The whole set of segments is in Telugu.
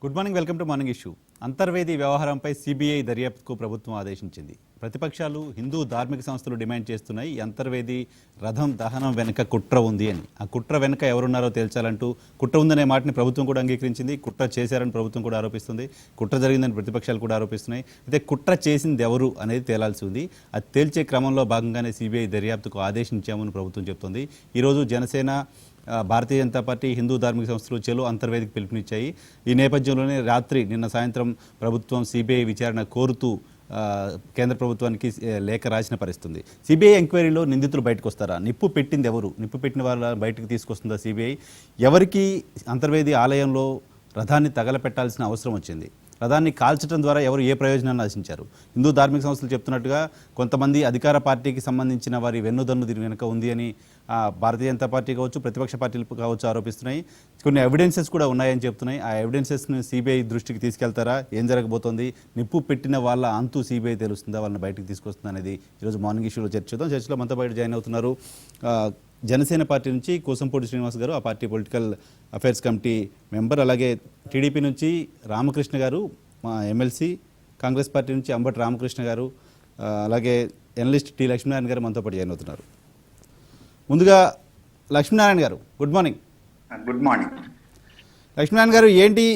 Good morning, welcome to morning issue. Antarvedi వ్యవహారంపై సిబిఐ దర్యాప్తుకు ప్రభుత్వం ఆదేశించింది. ప్రతిపక్షాలు హిందూ ధార్మిక సంస్థలు డిమాండ్ చేస్తున్నాయి ఈ అంతర్వేది రథం దహనం వెనుక కుట్ర ఉంది అని. ఆ కుట్ర వెనుక ఎవరున్నారో తేల్చాలంటూ కుట్ర ఉందనే మాటని ప్రభుత్వం కూడా అంగీకరించింది. కుట్ర చేశారని ప్రభుత్వం కూడా ఆరోపిస్తుంది. కుట్ర జరిగిందని ప్రతిపక్షాలు కూడా ఆరోపిస్తున్నాయి. అయితే కుట్ర చేసింది ఎవరు అనేది తేలాల్సి ఉంది. అది తేల్చే క్రమంలో భాగంగానే సిబిఐ దర్యాప్తుకు ఆదేశించామని ప్రభుత్వం చెబుతోంది. ఈరోజు జనసేన, భారతీయ జనతా పార్టీ, హిందూ ధార్మిక సంస్థలు చెలో అంతర్వేదికి పిలుపునిచ్చాయి. ఈ నేపథ్యంలోనే రాత్రి నిన్న సాయంత్రం ప్రభుత్వం సిబిఐ విచారణ కోరుతూ కేంద్ర ప్రభుత్వానికి లేఖ రాసిన పరిస్థితుంది. సిబిఐ ఎంక్వైరీలో నిందితులు బయటకు వస్తారా? నిప్పు పెట్టింది ఎవరు? నిప్పు పెట్టిన వాళ్ళ బయటకు తీసుకొస్తుందా సిబిఐ? ఎవరికి అంతర్వేది ఆలయంలో రథాన్ని తగలపెట్టాల్సిన అవసరం వచ్చింది? రథాన్ని కాల్చడం ద్వారా ఎవరు ఏ ప్రయోజనాన్ని ఆశించారు? హిందూ ధార్మిక సంస్థలు చెప్తున్నట్టుగా కొంతమంది అధికార పార్టీకి సంబంధించిన వారి వెన్నుదన్ను దీని వెనుక ఉంది అని భారతీయ జనతా పార్టీ కావచ్చు, ప్రతిపక్ష పార్టీలు కావచ్చు ఆరోపిస్తున్నాయి. కొన్ని ఎవిడెన్సెస్ కూడా ఉన్నాయని చెప్తున్నాయి. ఆ ఎవిడెన్సెస్ని సిబిఐ దృష్టికి తీసుకెళ్తారా? ఏం జరగబోతోంది? నిప్పు పెట్టిన వాళ్ళ అంతు సిబిఐ తెలుస్తుందా? వాళ్ళని బయటకు తీసుకొస్తుందా అనేది ఈరోజు మార్నింగ్ ఇష్యూలో చర్చిద్దాం. చర్చలో మనతో బయట జాయిన్ అవుతున్నారు జనసేన పార్టీ నుంచి కోసంపూడి శ్రీనివాస్ గారు, ఆ party political affairs committee member. అలాగే టీడీపీ నుంచి రామకృష్ణ గారు, మా ఎమ్మెల్సీ. కాంగ్రెస్ పార్టీ నుంచి అంబటి రామకృష్ణ గారు, అలాగే ఎనలిస్ట్ టి లక్ష్మీనారాయణ గారు మనతో పాటు జాయిన్ అవుతున్నారు. ముందుగా లక్ష్మీనారాయణ గారు, good morning. Good morning. Lakshminarayana గారు, ఏంటి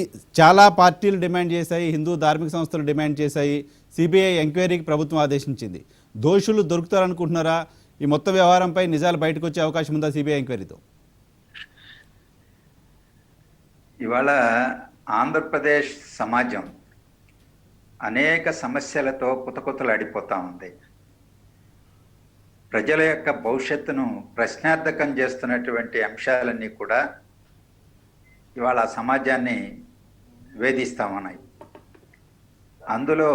చాలా పార్టీలు డిమాండ్ చేశాయి, హిందూ ధార్మిక సంస్థలు డిమాండ్ చేశాయి, సిబిఐ ఎంక్వైరీకి ప్రభుత్వం ఆదేశించింది. దోషులు దొరుకుతారనుకుంటున్నారా? ఈ మొత్తం వ్యవహారంపై నిజాలు బయటకు వచ్చే అవకాశం ఉందా సిబిఐ ఎంక్వైరీతో? ఇవాళ ఆంధ్రప్రదేశ్ సమాజం అనేక సమస్యలతో కుతకుతలాడిపోతూ ఉంది. ప్రజల యొక్క భవిష్యత్తును ప్రశ్నార్థకం చేస్తున్నటువంటి అంశాలన్నీ కూడా ఇవాళ సమాజాన్ని వేధిస్తూ ఉన్నాయి. అందులో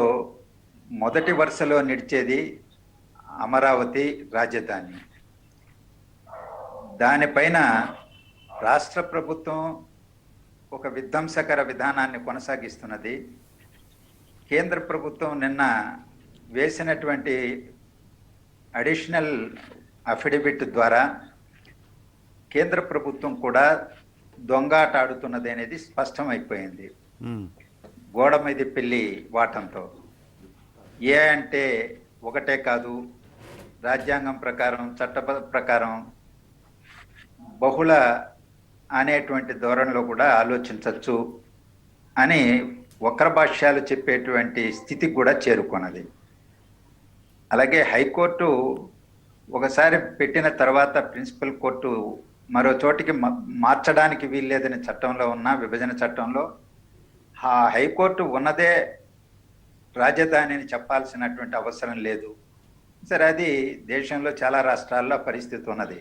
మొదటి వరుసలో నిలిచేది అమరావతి రాజధాని. దానిపైన రాష్ట్ర ప్రభుత్వం ఒక విధ్వంసకర విధానాన్ని కొనసాగిస్తున్నది. కేంద్ర ప్రభుత్వం నిన్న వేసినటువంటి అడిషనల్ అఫిడవిట్ ద్వారా కేంద్ర ప్రభుత్వం కూడా దొంగాట ఆడుతున్నది అనేది స్పష్టమైపోయింది. గోడ మీద పెళ్లి వాటంతో ఏ అంటే ఒకటే కాదు, రాజ్యాంగం ప్రకారం, చట్ట ప్రకారం బహుళ అనేటువంటి ధోరణిలో కూడా ఆలోచించవచ్చు అని వక్ర భాష్యాలు చెప్పేటువంటి స్థితికి కూడా చేరుకున్నది. అలాగే హైకోర్టు ఒకసారి పెట్టిన తర్వాత ప్రిన్సిపల్ కోర్టు మరో చోటికి మార్చడానికి వీల్లేదని చట్టంలో ఉన్న విభజన చట్టంలో ఆ హైకోర్టు ఉన్నదే రాజధానిని చెప్పాల్సినటువంటి అవసరం లేదు. సరే, అది దేశంలో చాలా రాష్ట్రాల్లో పరిస్థితి ఉన్నది.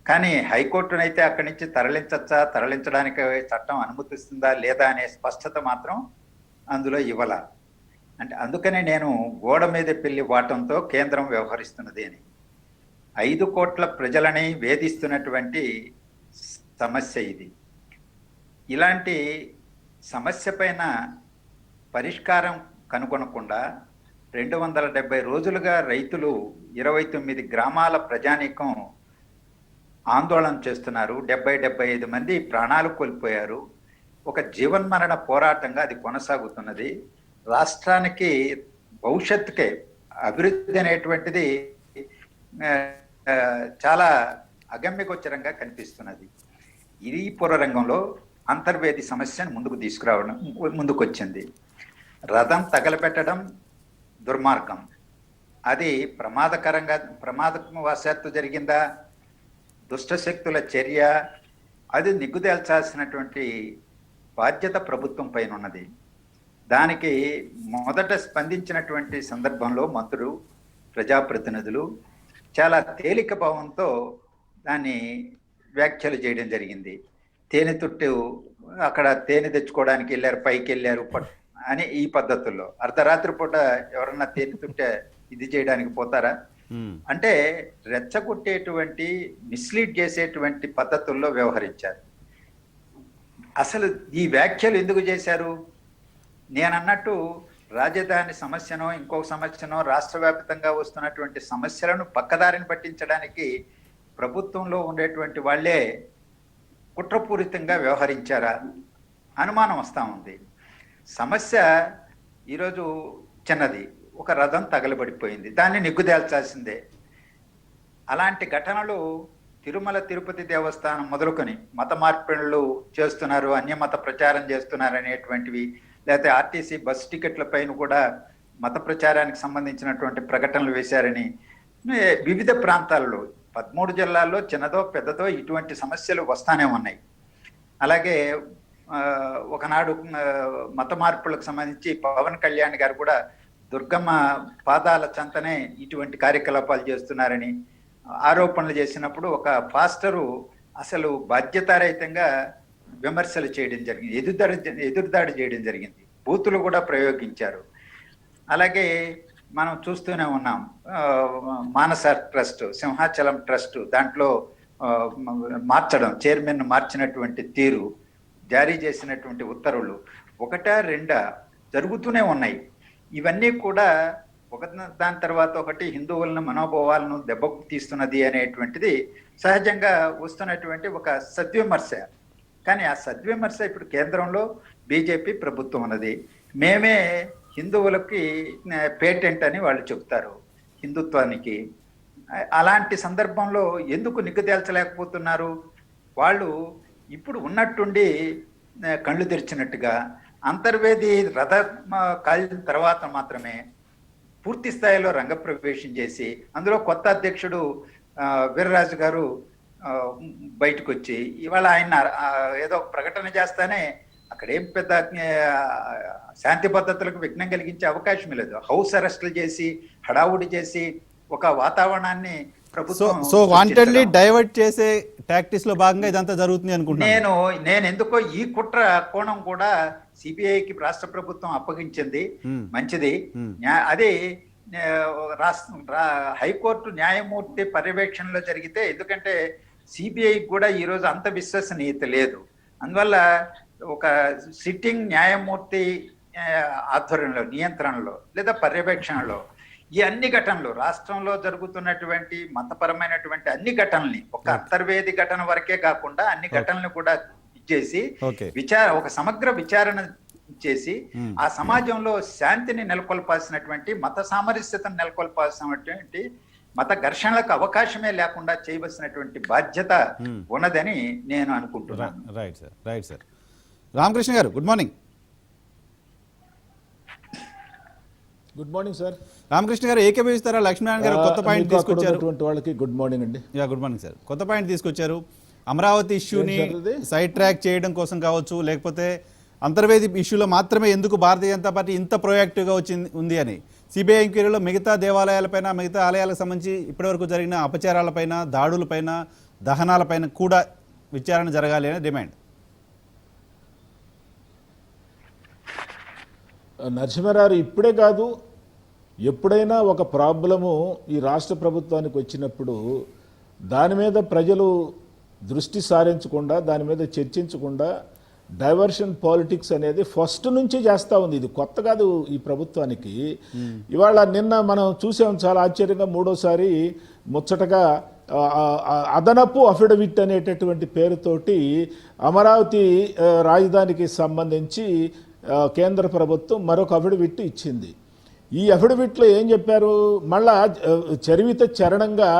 కానీ హైకోర్టునైతే అక్కడి నుంచి తరలించచ్చా, తరలించడానికి చట్టం అనుమతిస్తుందా లేదా అనే స్పష్టత మాత్రం అందులో ఇవ్వాల. అంటే అందుకనే నేను గోడ మీద పెళ్లి వాటంతో కేంద్రం వ్యవహరిస్తున్నది అని. 5 కోట్ల ప్రజలని వేధిస్తున్నటువంటి సమస్య ఇది. ఇలాంటి సమస్య పైన పరిష్కారం కనుగొనకుండా 270 రోజులుగా రైతులు 29 గ్రామాల ప్రజానీకం ఆందోళన చేస్తున్నారు. 75 మంది ప్రాణాలు కోల్పోయారు. ఒక జీవన్మరణ పోరాటంగా అది కొనసాగుతున్నది. రాష్ట్రానికి భవిష్యత్తుకే అభివృద్ధి అనేటువంటిది చాలా అగమ్యగోచరంగా కనిపిస్తున్నది. ఈ పుర రంగంలో అంతర్వేది సమస్యను ముందుకు వచ్చింది. రథం తగలపెట్టడం దుర్మార్గం. అది ప్రమాదవశాత్తు జరిగిందా, దుష్టశక్తుల చర్య, అది నిగ్గుదేల్చాల్సినటువంటి బాధ్యత ప్రభుత్వం పైన ఉన్నది. దానికి మొదట స్పందించినటువంటి సందర్భంలో మంత్రులు, ప్రజాప్రతినిధులు చాలా తేలిక భావంతో దాన్ని వ్యాఖ్యలు చేయడం జరిగింది. తేనె తుట్టు అక్కడ తేనె తెచ్చుకోవడానికి వెళ్ళారు, పైకి వెళ్ళారు అని ఈ పద్ధతుల్లో. అర్ధరాత్రి పూట ఎవరన్నా తేనె తుట్టే ఇది చేయడానికి పోతారా? అంటే రెచ్చగొట్టేటువంటి, మిస్లీడ్ చేసేటువంటి పద్ధతుల్లో వ్యవహరించారు. అసలు ఈ వ్యాఖ్యలు ఎందుకు చేశారు? నేనన్నట్టు రాజధాని సమస్యనో ఇంకొక సమస్యనో రాష్ట్ర వ్యాప్తంగా వస్తున్నటువంటి సమస్యలను పక్కదారిని పట్టించడానికి ప్రభుత్వంలో ఉండేటువంటి వాళ్ళే కుట్రపూరితంగా వ్యవహరించారా అనుమానం వస్తూ ఉంది. సమస్య ఈరోజు చిన్నది, ఒక రథం తగలబడిపోయింది, దాన్ని నిగ్గుదేల్చాల్సిందే. అలాంటి ఘటనలు తిరుమల తిరుపతి దేవస్థానం మొదలుకొని మత మార్పిడులు చేస్తున్నారు, అన్యమత ప్రచారం చేస్తున్నారు అనేటువంటివి, లేకపోతే ఆర్టీసీ బస్ టికెట్ల పైన కూడా మత ప్రచారానికి సంబంధించినటువంటి ప్రకటనలు వేశారని వివిధ ప్రాంతాల్లో 13 జిల్లాల్లో చిన్నదో పెద్దదో ఇటువంటి సమస్యలు వస్తానే ఉన్నాయి. అలాగే ఒకనాడు మత మార్పులకు సంబంధించి పవన్ కళ్యాణ్ గారు కూడా దుర్గమ్మ పాదాల చెంతనే ఇటువంటి కార్యకలాపాలు చేస్తున్నారని ఆరోపణలు చేసినప్పుడు ఒక పాస్టరు అసలు బాధ్యతారహితంగా విమర్శలు చేయడం జరిగింది, ఎదురుదాడి చేయడం జరిగింది, బూతులు కూడా ప్రయోగించారు. అలాగే మనం చూస్తూనే ఉన్నాం, మానస ట్రస్ట్, సింహాచలం ట్రస్ట్ దాంట్లో మార్చడం, చైర్మన్ మార్చినటువంటి తీరు, జారీ చేసినటువంటి ఉత్తర్వులు ఒకటా రెండా జరుగుతూనే ఉన్నాయి. ఇవన్నీ కూడా ఒక దాని తర్వాత ఒకటి హిందువులను మనోభావాలను దెబ్బకు తీస్తున్నది అనేటువంటిది సహజంగా వస్తున్నటువంటి ఒక సద్విమర్శ. కానీ ఆ సద్విమర్శ ఇప్పుడు కేంద్రంలో బీజేపీ ప్రభుత్వం ఉన్నది, మేమే హిందువులకి పేటెంట్ అని వాళ్ళు చెప్తారు హిందుత్వానికి. అలాంటి సందర్భంలో ఎందుకు నిగ్గుదేల్చలేకపోతున్నారు? వాళ్ళు ఇప్పుడు ఉన్నట్టుండి కళ్ళు తెరిచినట్టుగా అంతర్వేది రథ కాలిన తర్వాత మాత్రమే పూర్తి స్థాయిలో రంగప్రవేశం చేసి అందులో కొత్త అధ్యక్షుడు వీర్రాజు గారు బయటకు వచ్చి ఇవాళ ఆయన ఏదో ప్రకటన చేస్తానే అక్కడేం పెద్ద శాంతి భద్రతలకు విఘ్నం కలిగించే అవకాశం లేదు. హౌస్ అరెస్టులు చేసి హడావుడి చేసి ఒక వాతావరణాన్ని ప్రభుత్వం సో వాంటెడ్లీ డైవర్ట్ చేసే టాక్టిక్స్ లో భాగంగా ఇదంతా జరుగుతుంది అనుకుంటున్నాను. నేను ఎందుకో ఈ కుట్ర కోణం కూడా సిబిఐకి రాష్ట్ర ప్రభుత్వం అప్పగించింది, మంచిది. అది హైకోర్టు న్యాయమూర్తి పర్యవేక్షణలో జరిగితే, ఎందుకంటే సిబిఐ కూడా ఈరోజు అంత విశ్వసనీయత లేదు. అందువల్ల ఒక సిట్టింగ్ న్యాయమూర్తి ఆధ్వర్యంలో, నియంత్రణలో లేదా పర్యవేక్షణలో ఈ అన్ని ఘటనలు, రాష్ట్రంలో జరుగుతున్నటువంటి మతపరమైనటువంటి అన్ని ఘటనల్ని, ఒక అంతర్వేది ఘటన వరకే కాకుండా అన్ని ఘటనలు కూడా ఇచ్చేసి ఒక సమగ్ర విచారణ చేసి ఆ సమాజంలో శాంతిని నెలకొల్పాల్సినటువంటి, మత సామరస్యతను నెలకొల్పాల్సినటువంటి, మత ఘర్షణలకు అవకాశమే లేకుండా చేయవలసినటువంటి బాధ్యత ఉన్నదని నేను అనుకుంటున్నాను. Right sir, right sir. Ramakrishna గారు, good morning. Good morning sir. Ramakrishna గారు ఏకీభవిస్తారా? లక్ష్మీనారాయణ గారు కొత్త పాయింట్ తీసుకొచ్చారు. వాళ్ళకి గుడ్ మార్నింగ్ అండి. Good morning sir. కొత్త పాయింట్ తీసుకొచ్చారు. అమరావతి ఇష్యూని సైడ్ ట్రాక్ చేయడం కోసం కావచ్చు, లేకపోతే అంతర్వేది ఇష్యూలో మాత్రమే ఎందుకు భారతీయ జనతా పార్టీ ఇంత ప్రొయాక్టివ్గా ఉంది అని సిబిఐ ఎంక్వైరీలో మిగతా దేవాలయాలపైన, మిగతా ఆలయాలకు సంబంధించి ఇప్పటివరకు జరిగిన అపచారాలపైన, దాడులపైన, దహనాలపైన కూడా విచారణ జరగాలి అనే డిమాండ్. నరసింహారావు ఇప్పుడే కాదు, ఎప్పుడైనా ఒక ప్రాబ్లము ఈ రాష్ట్ర ప్రభుత్వానికి వచ్చినప్పుడు దాని మీద ప్రజలు దృష్టి సారించకుండా, దాని మీద చర్చించకుండా డైవర్షన్ పాలిటిక్స్ అనేది ఫస్ట్ నుంచి చేస్తూ ఉంది. ఇది కొత్త కాదు ఈ ప్రభుత్వానికి. ఇవాళ నిన్న మనం చూసాం, చాలా ఆశ్చర్యంగా మూడోసారి ముచ్చటగా అదనపు అఫిడవిట్ అనేటటువంటి పేరుతోటి అమరావతి రాజధానికి సంబంధించి కేంద్ర ప్రభుత్వం మరొక అఫిడవిట్ ఇచ్చింది. ఈ అఫిడవిట్లో ఏం చెప్పారు? మళ్ళా చరివిత చరణంగా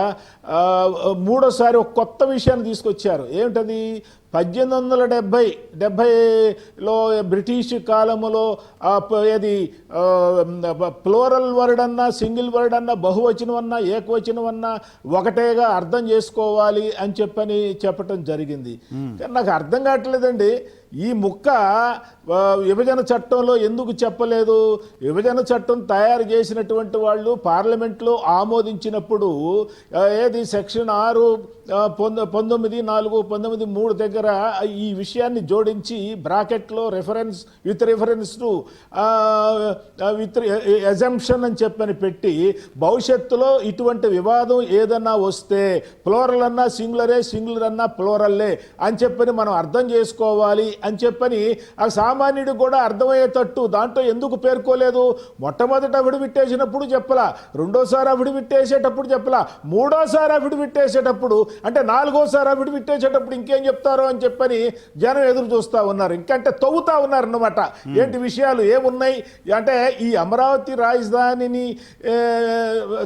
మూడోసారి ఒక కొత్త విషయాన్ని తీసుకొచ్చారు. ఏమిటది? 1870లో బ్రిటిష్ కాలములో ఏది ప్లోరల్ వర్డ్ అన్నా, సింగిల్ వర్డ్ అన్నా, బహువచనం అన్నా, ఏకవచనం అన్నా ఒకటేగా అర్థం చేసుకోవాలి అని చెప్పటం జరిగింది. కానీ నాకు అర్థం కావట్లేదండి, ఈ ముక్క విభజన చట్టంలో ఎందుకు చెప్పలేదు? విభజన చట్టం తయారు చేసినటువంటి వాళ్ళు పార్లమెంట్లో ఆమోదించినప్పుడు ఏది సెక్షన్ 6 19(4) 19(3) దగ్గర ఈ విషయాన్ని జోడించి బ్రాకెట్లో రెఫరెన్స్ టు విత్ ఎజంప్షన్ అని చెప్పని పెట్టి, భవిష్యత్తులో ఇటువంటి వివాదం ఏదన్నా వస్తే ప్లోరల్ అన్నా సింగులరే, సింగులర్ అన్నా ప్లోరల్లే అని చెప్పని మనం అర్థం చేసుకోవాలి అని చెప్పని ఆ సామాన్యుడు కూడా అర్థమయ్యేటట్టు దాంట్లో ఎందుకు పేర్కోలేదు? మొట్టమొదట అఫిడవిట్ వేసినప్పుడు చెప్పలా, రెండోసారి అఫిడవిట్ వేసేటప్పుడు చెప్పలా, మూడోసారి అఫిడవిట్ వేసేటప్పుడు అంటే నాలుగోసారి అఫిడవిట్ వేసేటప్పుడు ఇంకేం చెప్తారో అని చెప్పని జనం ఎదురు చూస్తూ ఉన్నారు. ఇంకంటే తవ్వుతా ఉన్నారు అన్నమాట. ఏంటి విషయాలు ఏమున్నాయి అంటే ఈ అమరావతి రాజధానిని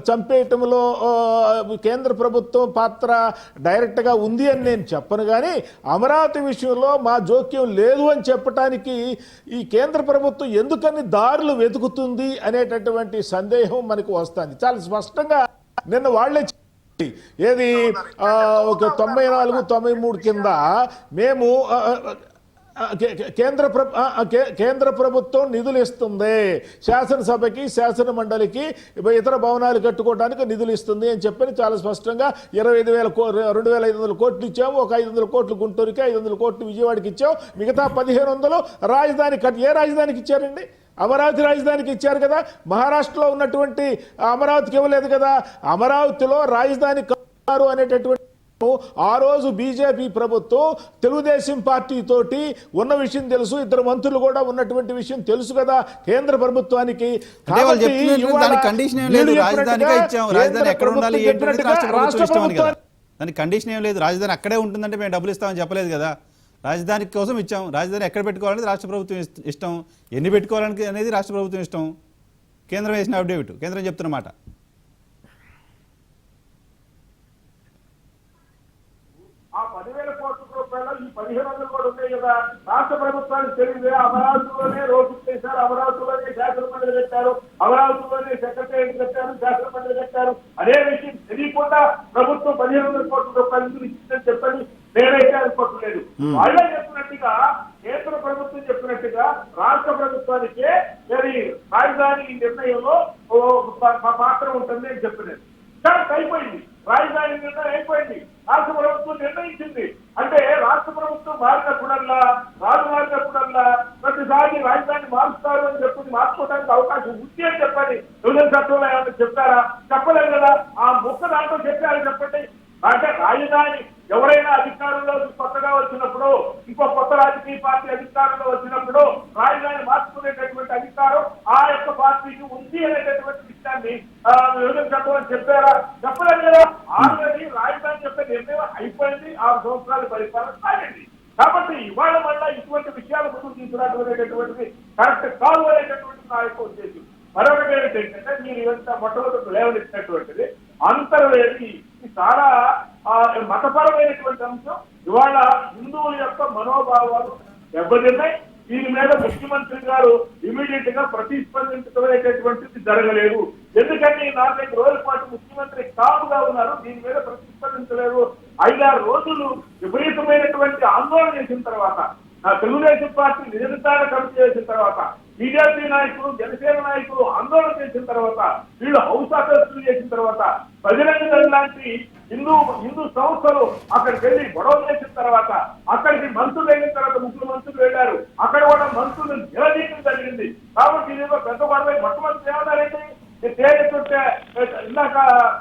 చంపేయటంలో కేంద్ర ప్రభుత్వం పాత్ర డైరెక్ట్గా ఉంది అని నేను చెప్పను, కానీ అమరావతి విషయంలో మా జోక్యం లేదు అని చెప్పడానికి ఈ కేంద్ర ప్రభుత్వం ఎందుకని దారులు వెతుకుతుంది అనేటటువంటి సందేహం మనకు వస్తుంది. చాలా స్పష్టంగా నిన్న వాళ్ళే ఏది ఒక 94-93 కింద మేము కేంద్ర ప్రభుత్వం నిధులు ఇస్తుంది, శాసనసభకి శాసన మండలికి ఇతర భవనాలు కట్టుకోవడానికి నిధులు ఇస్తుంది అని చెప్పని చాలా స్పష్టంగా 25,500 కోట్లు ఇచ్చాము. ఒక 500 కోట్లు గుంటూరుకి, 500 కోట్లు విజయవాడకి ఇచ్చాము. మిగతా 1,500 రాజధాని ఏ రాజధానికి ఇచ్చారండి? అమరావతి రాజధానికి ఇచ్చారు కదా. మహారాష్ట్రలో ఉన్నటువంటి అమరావతికి ఇవ్వలేదు కదా. అమరావతిలో రాజధాని కట్టారు అనేటటువంటి ఆ రోజు బీజేపీ ప్రభుత్వం తెలుగుదేశం పార్టీ తోటి ఉన్న విషయం తెలుసు, ఇద్దరు మంత్రులు కూడా ఉన్నటువంటి విషయం తెలుసు కదా కేంద్ర ప్రభుత్వానికి. దానికి కండిషన్ ఏం లేదు, రాజధాని అక్కడే ఉంటుందంటే మేము డబ్బులు ఇస్తామని చెప్పలేదు కదా. రాజధాని కోసం ఇచ్చాం, రాజధాని ఎక్కడ పెట్టుకోవాలనేది రాష్ట్ర ప్రభుత్వం ఇష్టం, ఎన్ని పెట్టుకోవాలని అనేది రాష్ట్ర ప్రభుత్వం ఇష్టం. కేంద్రం వేసిన అఫిడవిట్, కేంద్రం చెప్తున్నమాట. ఆ 10,000 కోట్ల రూపాయలు ఈ 1,500 కూడా ఉన్నాయి కదా. రాష్ట్ర ప్రభుత్వానికి తెలియదు. అమరావతిలోనే రోడ్డు చేశారు, అమరావతిలోనే శాసన మండలి కట్టారు, అమరావతిలోనే సెక్రటరీ కట్టారు, శాసన మండలి కట్టారు అనే విషయం తెలియకుండా ప్రభుత్వం 1,500 కోట్ల రూపాయలు ఇచ్చిందని చెప్పని నేనైతే అనుకోవట్లేదు. వాళ్ళే చెప్పినట్టుగా కేంద్ర ప్రభుత్వం చెప్పినట్టుగా రాష్ట్ర ప్రభుత్వానికే రాజధాని నిర్ణయంలో పాత్ర ఉంటుంది అని చెప్పినది. అయిపోయింది, రాజధాని నిర్ణయం అయిపోయింది, రాష్ట్ర ప్రభుత్వం నిర్ణయించింది. అంటే రాష్ట్ర ప్రభుత్వం మారినప్పుడల్లా, రాజు మారినప్పుడల్లా ప్రతిసారి రాజధాని మారుస్తారు అని చెప్పి మార్చుకోవడానికి అవకాశం ఉంది అని చెప్పండి. విభజన చట్టంలో ఏమైనా చెప్తారా? చెప్పలేదు కదా. ఆ ముక్క దాంట్లో చెప్పారు చెప్పండి. అంటే రాజధాని ఎవరైనా అధికారంలో కొత్తగా వచ్చినప్పుడు, ఇంకో కొత్త రాజకీయ పార్టీ అధికారంలో వచ్చినప్పుడు రాజధాని మార్చుకునేటటువంటి అధికారం ఆ యొక్క పార్టీకి ఉంది అనేటటువంటి విషయాన్ని విభజన చట్టం చెప్పారా? చెప్పలేదు కదా. ఆల్రెడీ రాజధాని యొక్క నిర్ణయం అయిపోయింది, 6 సంవత్సరాల పరిపాలన సాగింది. కాబట్టి ఇవాళ మళ్ళా ఇటువంటి విషయాల ముందుకు తీసుకురావటువంటిది కరెక్ట్ కాదు అనేటటువంటి నా యొక్క ఉద్దేశం. మరొకటి ఏంటంటే మీరు ఇదంతా మొట్టమొదటి లేవనెత్తినటువంటిది అంతర్వేది చాలా మతపరమైనటువంటి అంశం. ఇవాళ హిందువుల యొక్క మనోభావాలు దెబ్బతిన్నాయి. దీని మీద ముఖ్యమంత్రి గారు ఇమీడియట్ గా ప్రతిస్పందించడమైనటువంటిది జరగలేదు. ఎందుకంటే 4-5 రోజుల పాటు ముఖ్యమంత్రి కాపుగా ఉన్నారు, దీని మీద ప్రతిస్పందించలేదు. 5-6 రోజులు విపరీతమైనటువంటి ఆందోళన చేసిన తర్వాత, తెలుగుదేశం పార్టీ నిరంతర కమిటీ చేసిన తర్వాత, బీజేపీ నాయకులు, జనసేన నాయకులు ఆందోళన చేసిన తర్వాత, వీళ్ళు హౌస్ అరెస్టులు చేసిన తర్వాత, బజరంగ దళ్ లాంటి హిందూ సంస్థలు అక్కడికి వెళ్ళి గొడవలు చేసిన తర్వాత, అక్కడికి మంత్రులు వెళ్ళిన తర్వాత 3 మంత్రులు వెళ్ళారు, అక్కడ కూడా మంత్రులు నిలదీయడం జరిగింది. కాబట్టి ఇదేదో పెద్ద గొడవ. మొట్టమొదటి ఏమన్నారండి, తేనె చుట్ట ఇందాక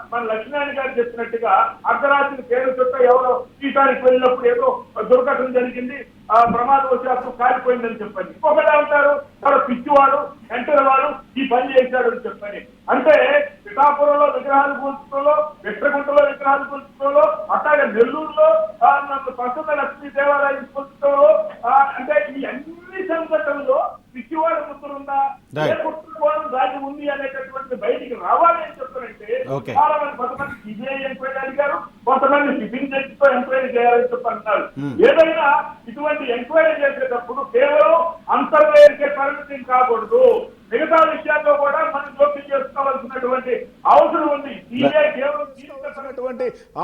మన లక్ష్మీనారాయణ గారు చెప్పినట్టుగా అర్ధరాత్రి తేనె చుట్ట ఎవరో తీయటానికి వెళ్ళినప్పుడు ఏదో దుర్ఘటన జరిగింది, ప్రమాదవశాత్తు కాలిపోయిందని చెప్పండి. ఇంకొకటే ఉంటారు చాలా పిచ్చివాడు, వెంటనే వాడు ఈ పని చేశాడు అని చెప్పని. అంటే పిఠాపురంలో విగ్రహాలు కూల్చడంలో, విట్రగుంటలో విగ్రహాలు కూల్చడంలో, అట్లాగే నెల్లూరులో ప్రసన్న లక్ష్మీ దేవాలయం కూల్చడంలో, అంటే ఈ అన్ని సంఘటనలో పిచ్చివాడు ముద్దులుందా, ఏ కుట్రకోణం దాగి ఉంది అనేటటువంటి బయటికి రావాలి అని చెప్పారంటే చాలా మంది కొంతమంది సిబిఐ ఎంక్వైరీ అడిగారు, కొంతమంది సిట్టింగ్ జడ్జితో ఎంక్వైరీ చేయాలని చెప్పంటున్నారు. ఏదైనా ఇటువంటి ఎంక్వైరీ చేసేటప్పుడు కేవలం అంతర్వేదికే పరిమితం కాకూడదు, మిగతా విషయాల్లో కూడా మనం జోక్యం చేసుకోవాల్సినటువంటి అవసరం ఉంది. సిబిఐ కేవలం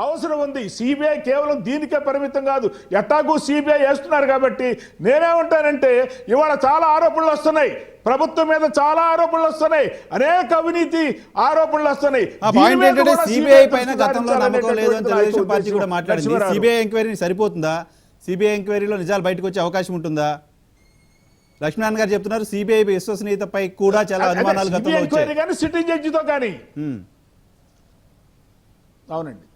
అవసరం ఉంది. సిబిఐ కేవలం దీనికే పరిమితం కాదు. ఎట్టాకు సిబిఐ వేస్తున్నారు కాబట్టి నేనేమంటానంటే ఇవాళ చాలా ఆరోపణలు వస్తున్నాయి, ప్రభుత్వం మీద చాలా ఆరోపణలు వస్తున్నాయి, అనేక అవినీతి ఆరోపణలు వస్తున్నాయి. సిబిఐ పైన గతంలో నమ్మకం లేదని తెలుగుదేశం పార్టీ కూడా మాట్లాడింది. సిబిఐ ఎంక్వైరీ సరిపోతుందా? సిబిఐ ఎంక్వైరీలో నిజాలు బయటకు వచ్చే అవకాశం ఉంటుందా? లక్ష్మీనారాయణ గారు చెప్తున్నారు సిబిఐ విశ్వసనీయతపై కూడా చాలా అనుమానాలు గతంలో వచ్చాయి. సిట్టింగ్ జడ్జితో కానీ అవునండి,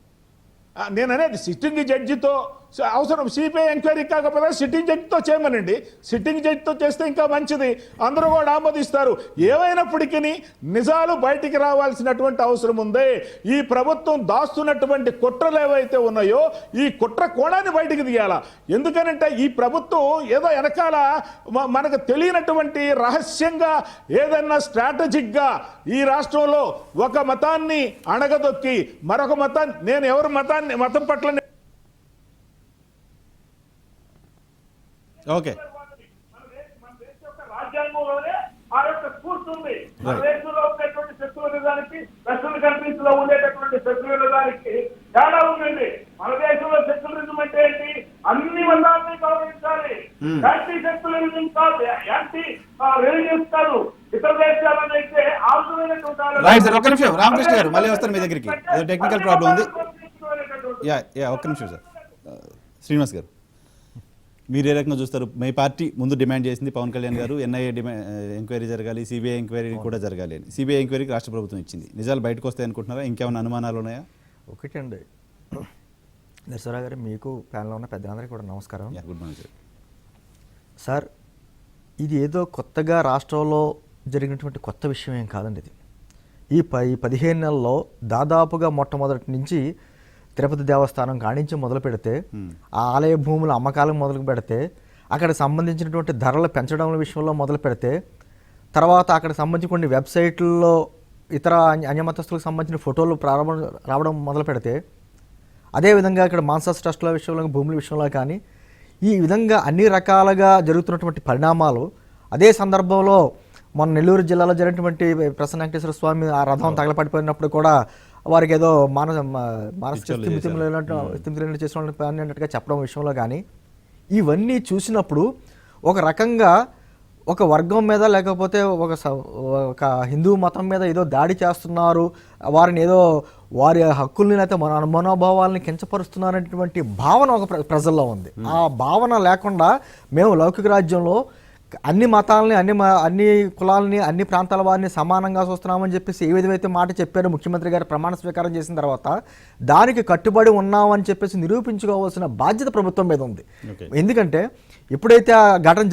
నేను అనేది సిట్టింగ్ జడ్జితో అవసరం సిబిఐ ఎంక్వైరీ కాకపోతే సిట్టింగ్ జడ్జితో చేయమనండి. సిట్టింగ్ జడ్జితో చేస్తే ఇంకా మంచిది, అందరూ కూడా ఆమోదిస్తారు. ఏమైనప్పటికీ నిజాలు బయటికి రావాల్సినటువంటి అవసరం ఉంది. ఈ ప్రభుత్వం దాస్తున్నటువంటి కుట్రలు ఏవైతే ఉన్నాయో ఈ కుట్ర కోణాన్ని బయటికి తీయాలా. ఎందుకనంటే ఈ ప్రభుత్వం ఏదో వెనకాల మనకు తెలియనటువంటి రహస్యంగా ఏదన్నా స్ట్రాటజిక్గా ఈ రాష్ట్రంలో ఒక మతాన్ని అణగదొక్కి మరొక మతాన్ని, నేను ఎవరు మతం పట్ల ఓకే మన దేశ యొక్క రాజ్యాంగంలోనే ఆ యొక్క స్ఫూర్తి ఉంది. మన దేశంలో ఉండేటువంటి సెక్యులరిజానికి వెస్టర్న్ కంట్రీస్ లో ఉండేటటువంటి సెక్యులరిజానికి తేడా ఉందండి. మన దేశంలో సెక్యులరిజం అంటే ఏంటి? అన్ని మతాలని గౌరవించాలి. యాంటీ సెక్యులరిజం కాదు, యాంటీ రిలీజియస్ కాదు. ఇతర దేశాలను అయితే ఆల్టర్నేటివ్ రైట్ సార్. ఒక్క నిమిషం రామకృష్ణ గారు, మళ్ళీ వస్తారు మీ దగ్గరికి. ఏదో టెక్నికల్ ప్రాబ్లం ఉంది. ఒక్క నిమిషం సార్. శ్రీనివాస్ గారు, మీరు ఏ రకంగా చూస్తారు? మీ పార్టీ ముందు డిమాండ్ చేసింది పవన్ కళ్యాణ్ గారు ఎన్ఐఏ ఎంక్వైరీ జరగాలి, సిబిఐ ఎంక్వైరీ కూడా జరగాలి అని. సిబిఐ ఎంక్వైరీకి రాష్ట్ర ప్రభుత్వం ఇచ్చింది. నిజాలు బయటకు వస్తాయి అనుకుంటున్నారా? ఇంకేమైనా అనుమానాలు ఉన్నాయా? ఒకటండి నరసరావు గారు, మీకు ప్యానల్లో ఉన్న పెద్దలందరికీ కూడా నమస్కారం. Good morning sir. సార్, ఇది ఏదో కొత్తగా రాష్ట్రంలో జరిగినటువంటి కొత్త విషయం ఏం కాదండి. ఇది ఈ 15 నెలల్లో దాదాపుగా మొట్టమొదటి నుంచి తిరుపతి దేవస్థానం కానించి మొదలు పెడితే, ఆ ఆలయ భూముల అమ్మకాలకు మొదలు పెడితే, అక్కడ సంబంధించినటువంటి ధరలు పెంచడం విషయంలో మొదలు పెడితే, తర్వాత అక్కడ సంబంధించి కొన్ని వెబ్సైట్లలో ఇతర అన్యమతస్తులకు సంబంధించిన ఫోటోలు రావడం మొదలు పెడితే, అదేవిధంగా ఇక్కడ మాన్సాస్ ట్రస్టుల విషయంలో, భూముల విషయంలో కానీ ఈ విధంగా అన్ని రకాలుగా జరుగుతున్నటువంటి పరిణామాలు, అదే సందర్భంలో మొన్న నెల్లూరు జిల్లాలో జరిగినటువంటి ప్రసన్న వెంకటేశ్వర స్వామి ఆ రథం తగలపడిపోయినప్పుడు కూడా వారికి ఏదో మానసిక స్థితిలో చేసినట్టుగా చెప్పడం విషయంలో కానీ, ఇవన్నీ చూసినప్పుడు ఒక రకంగా ఒక వర్గం మీద లేకపోతే ఒక హిందూ మతం మీద ఏదో దాడి చేస్తున్నారు, వారిని ఏదో వారి హక్కుల్ని లేకపోతే మన మనోభావాలని కించపరుస్తున్నారనేటువంటి భావన ఒక ప్రజల్లో ఉంది. ఆ భావన లేకుండా మేము లౌకిక రాజ్యంలో అన్ని మతాలని, అన్ని కులాలని, అన్ని ప్రాంతాల వారిని సమానంగా చూస్తున్నామని చెప్పేసి ఏ విధమైతే మాట చెప్పారో ముఖ్యమంత్రి గారు ప్రమాణ స్వీకారం చేసిన తర్వాత, దానికి కట్టుబడి ఉన్నామని చెప్పేసి నిరూపించుకోవాల్సిన బాధ్యత ప్రభుత్వం మీద ఉంది. ఎందుకంటే ఎప్పుడైతే ఆ ఘటన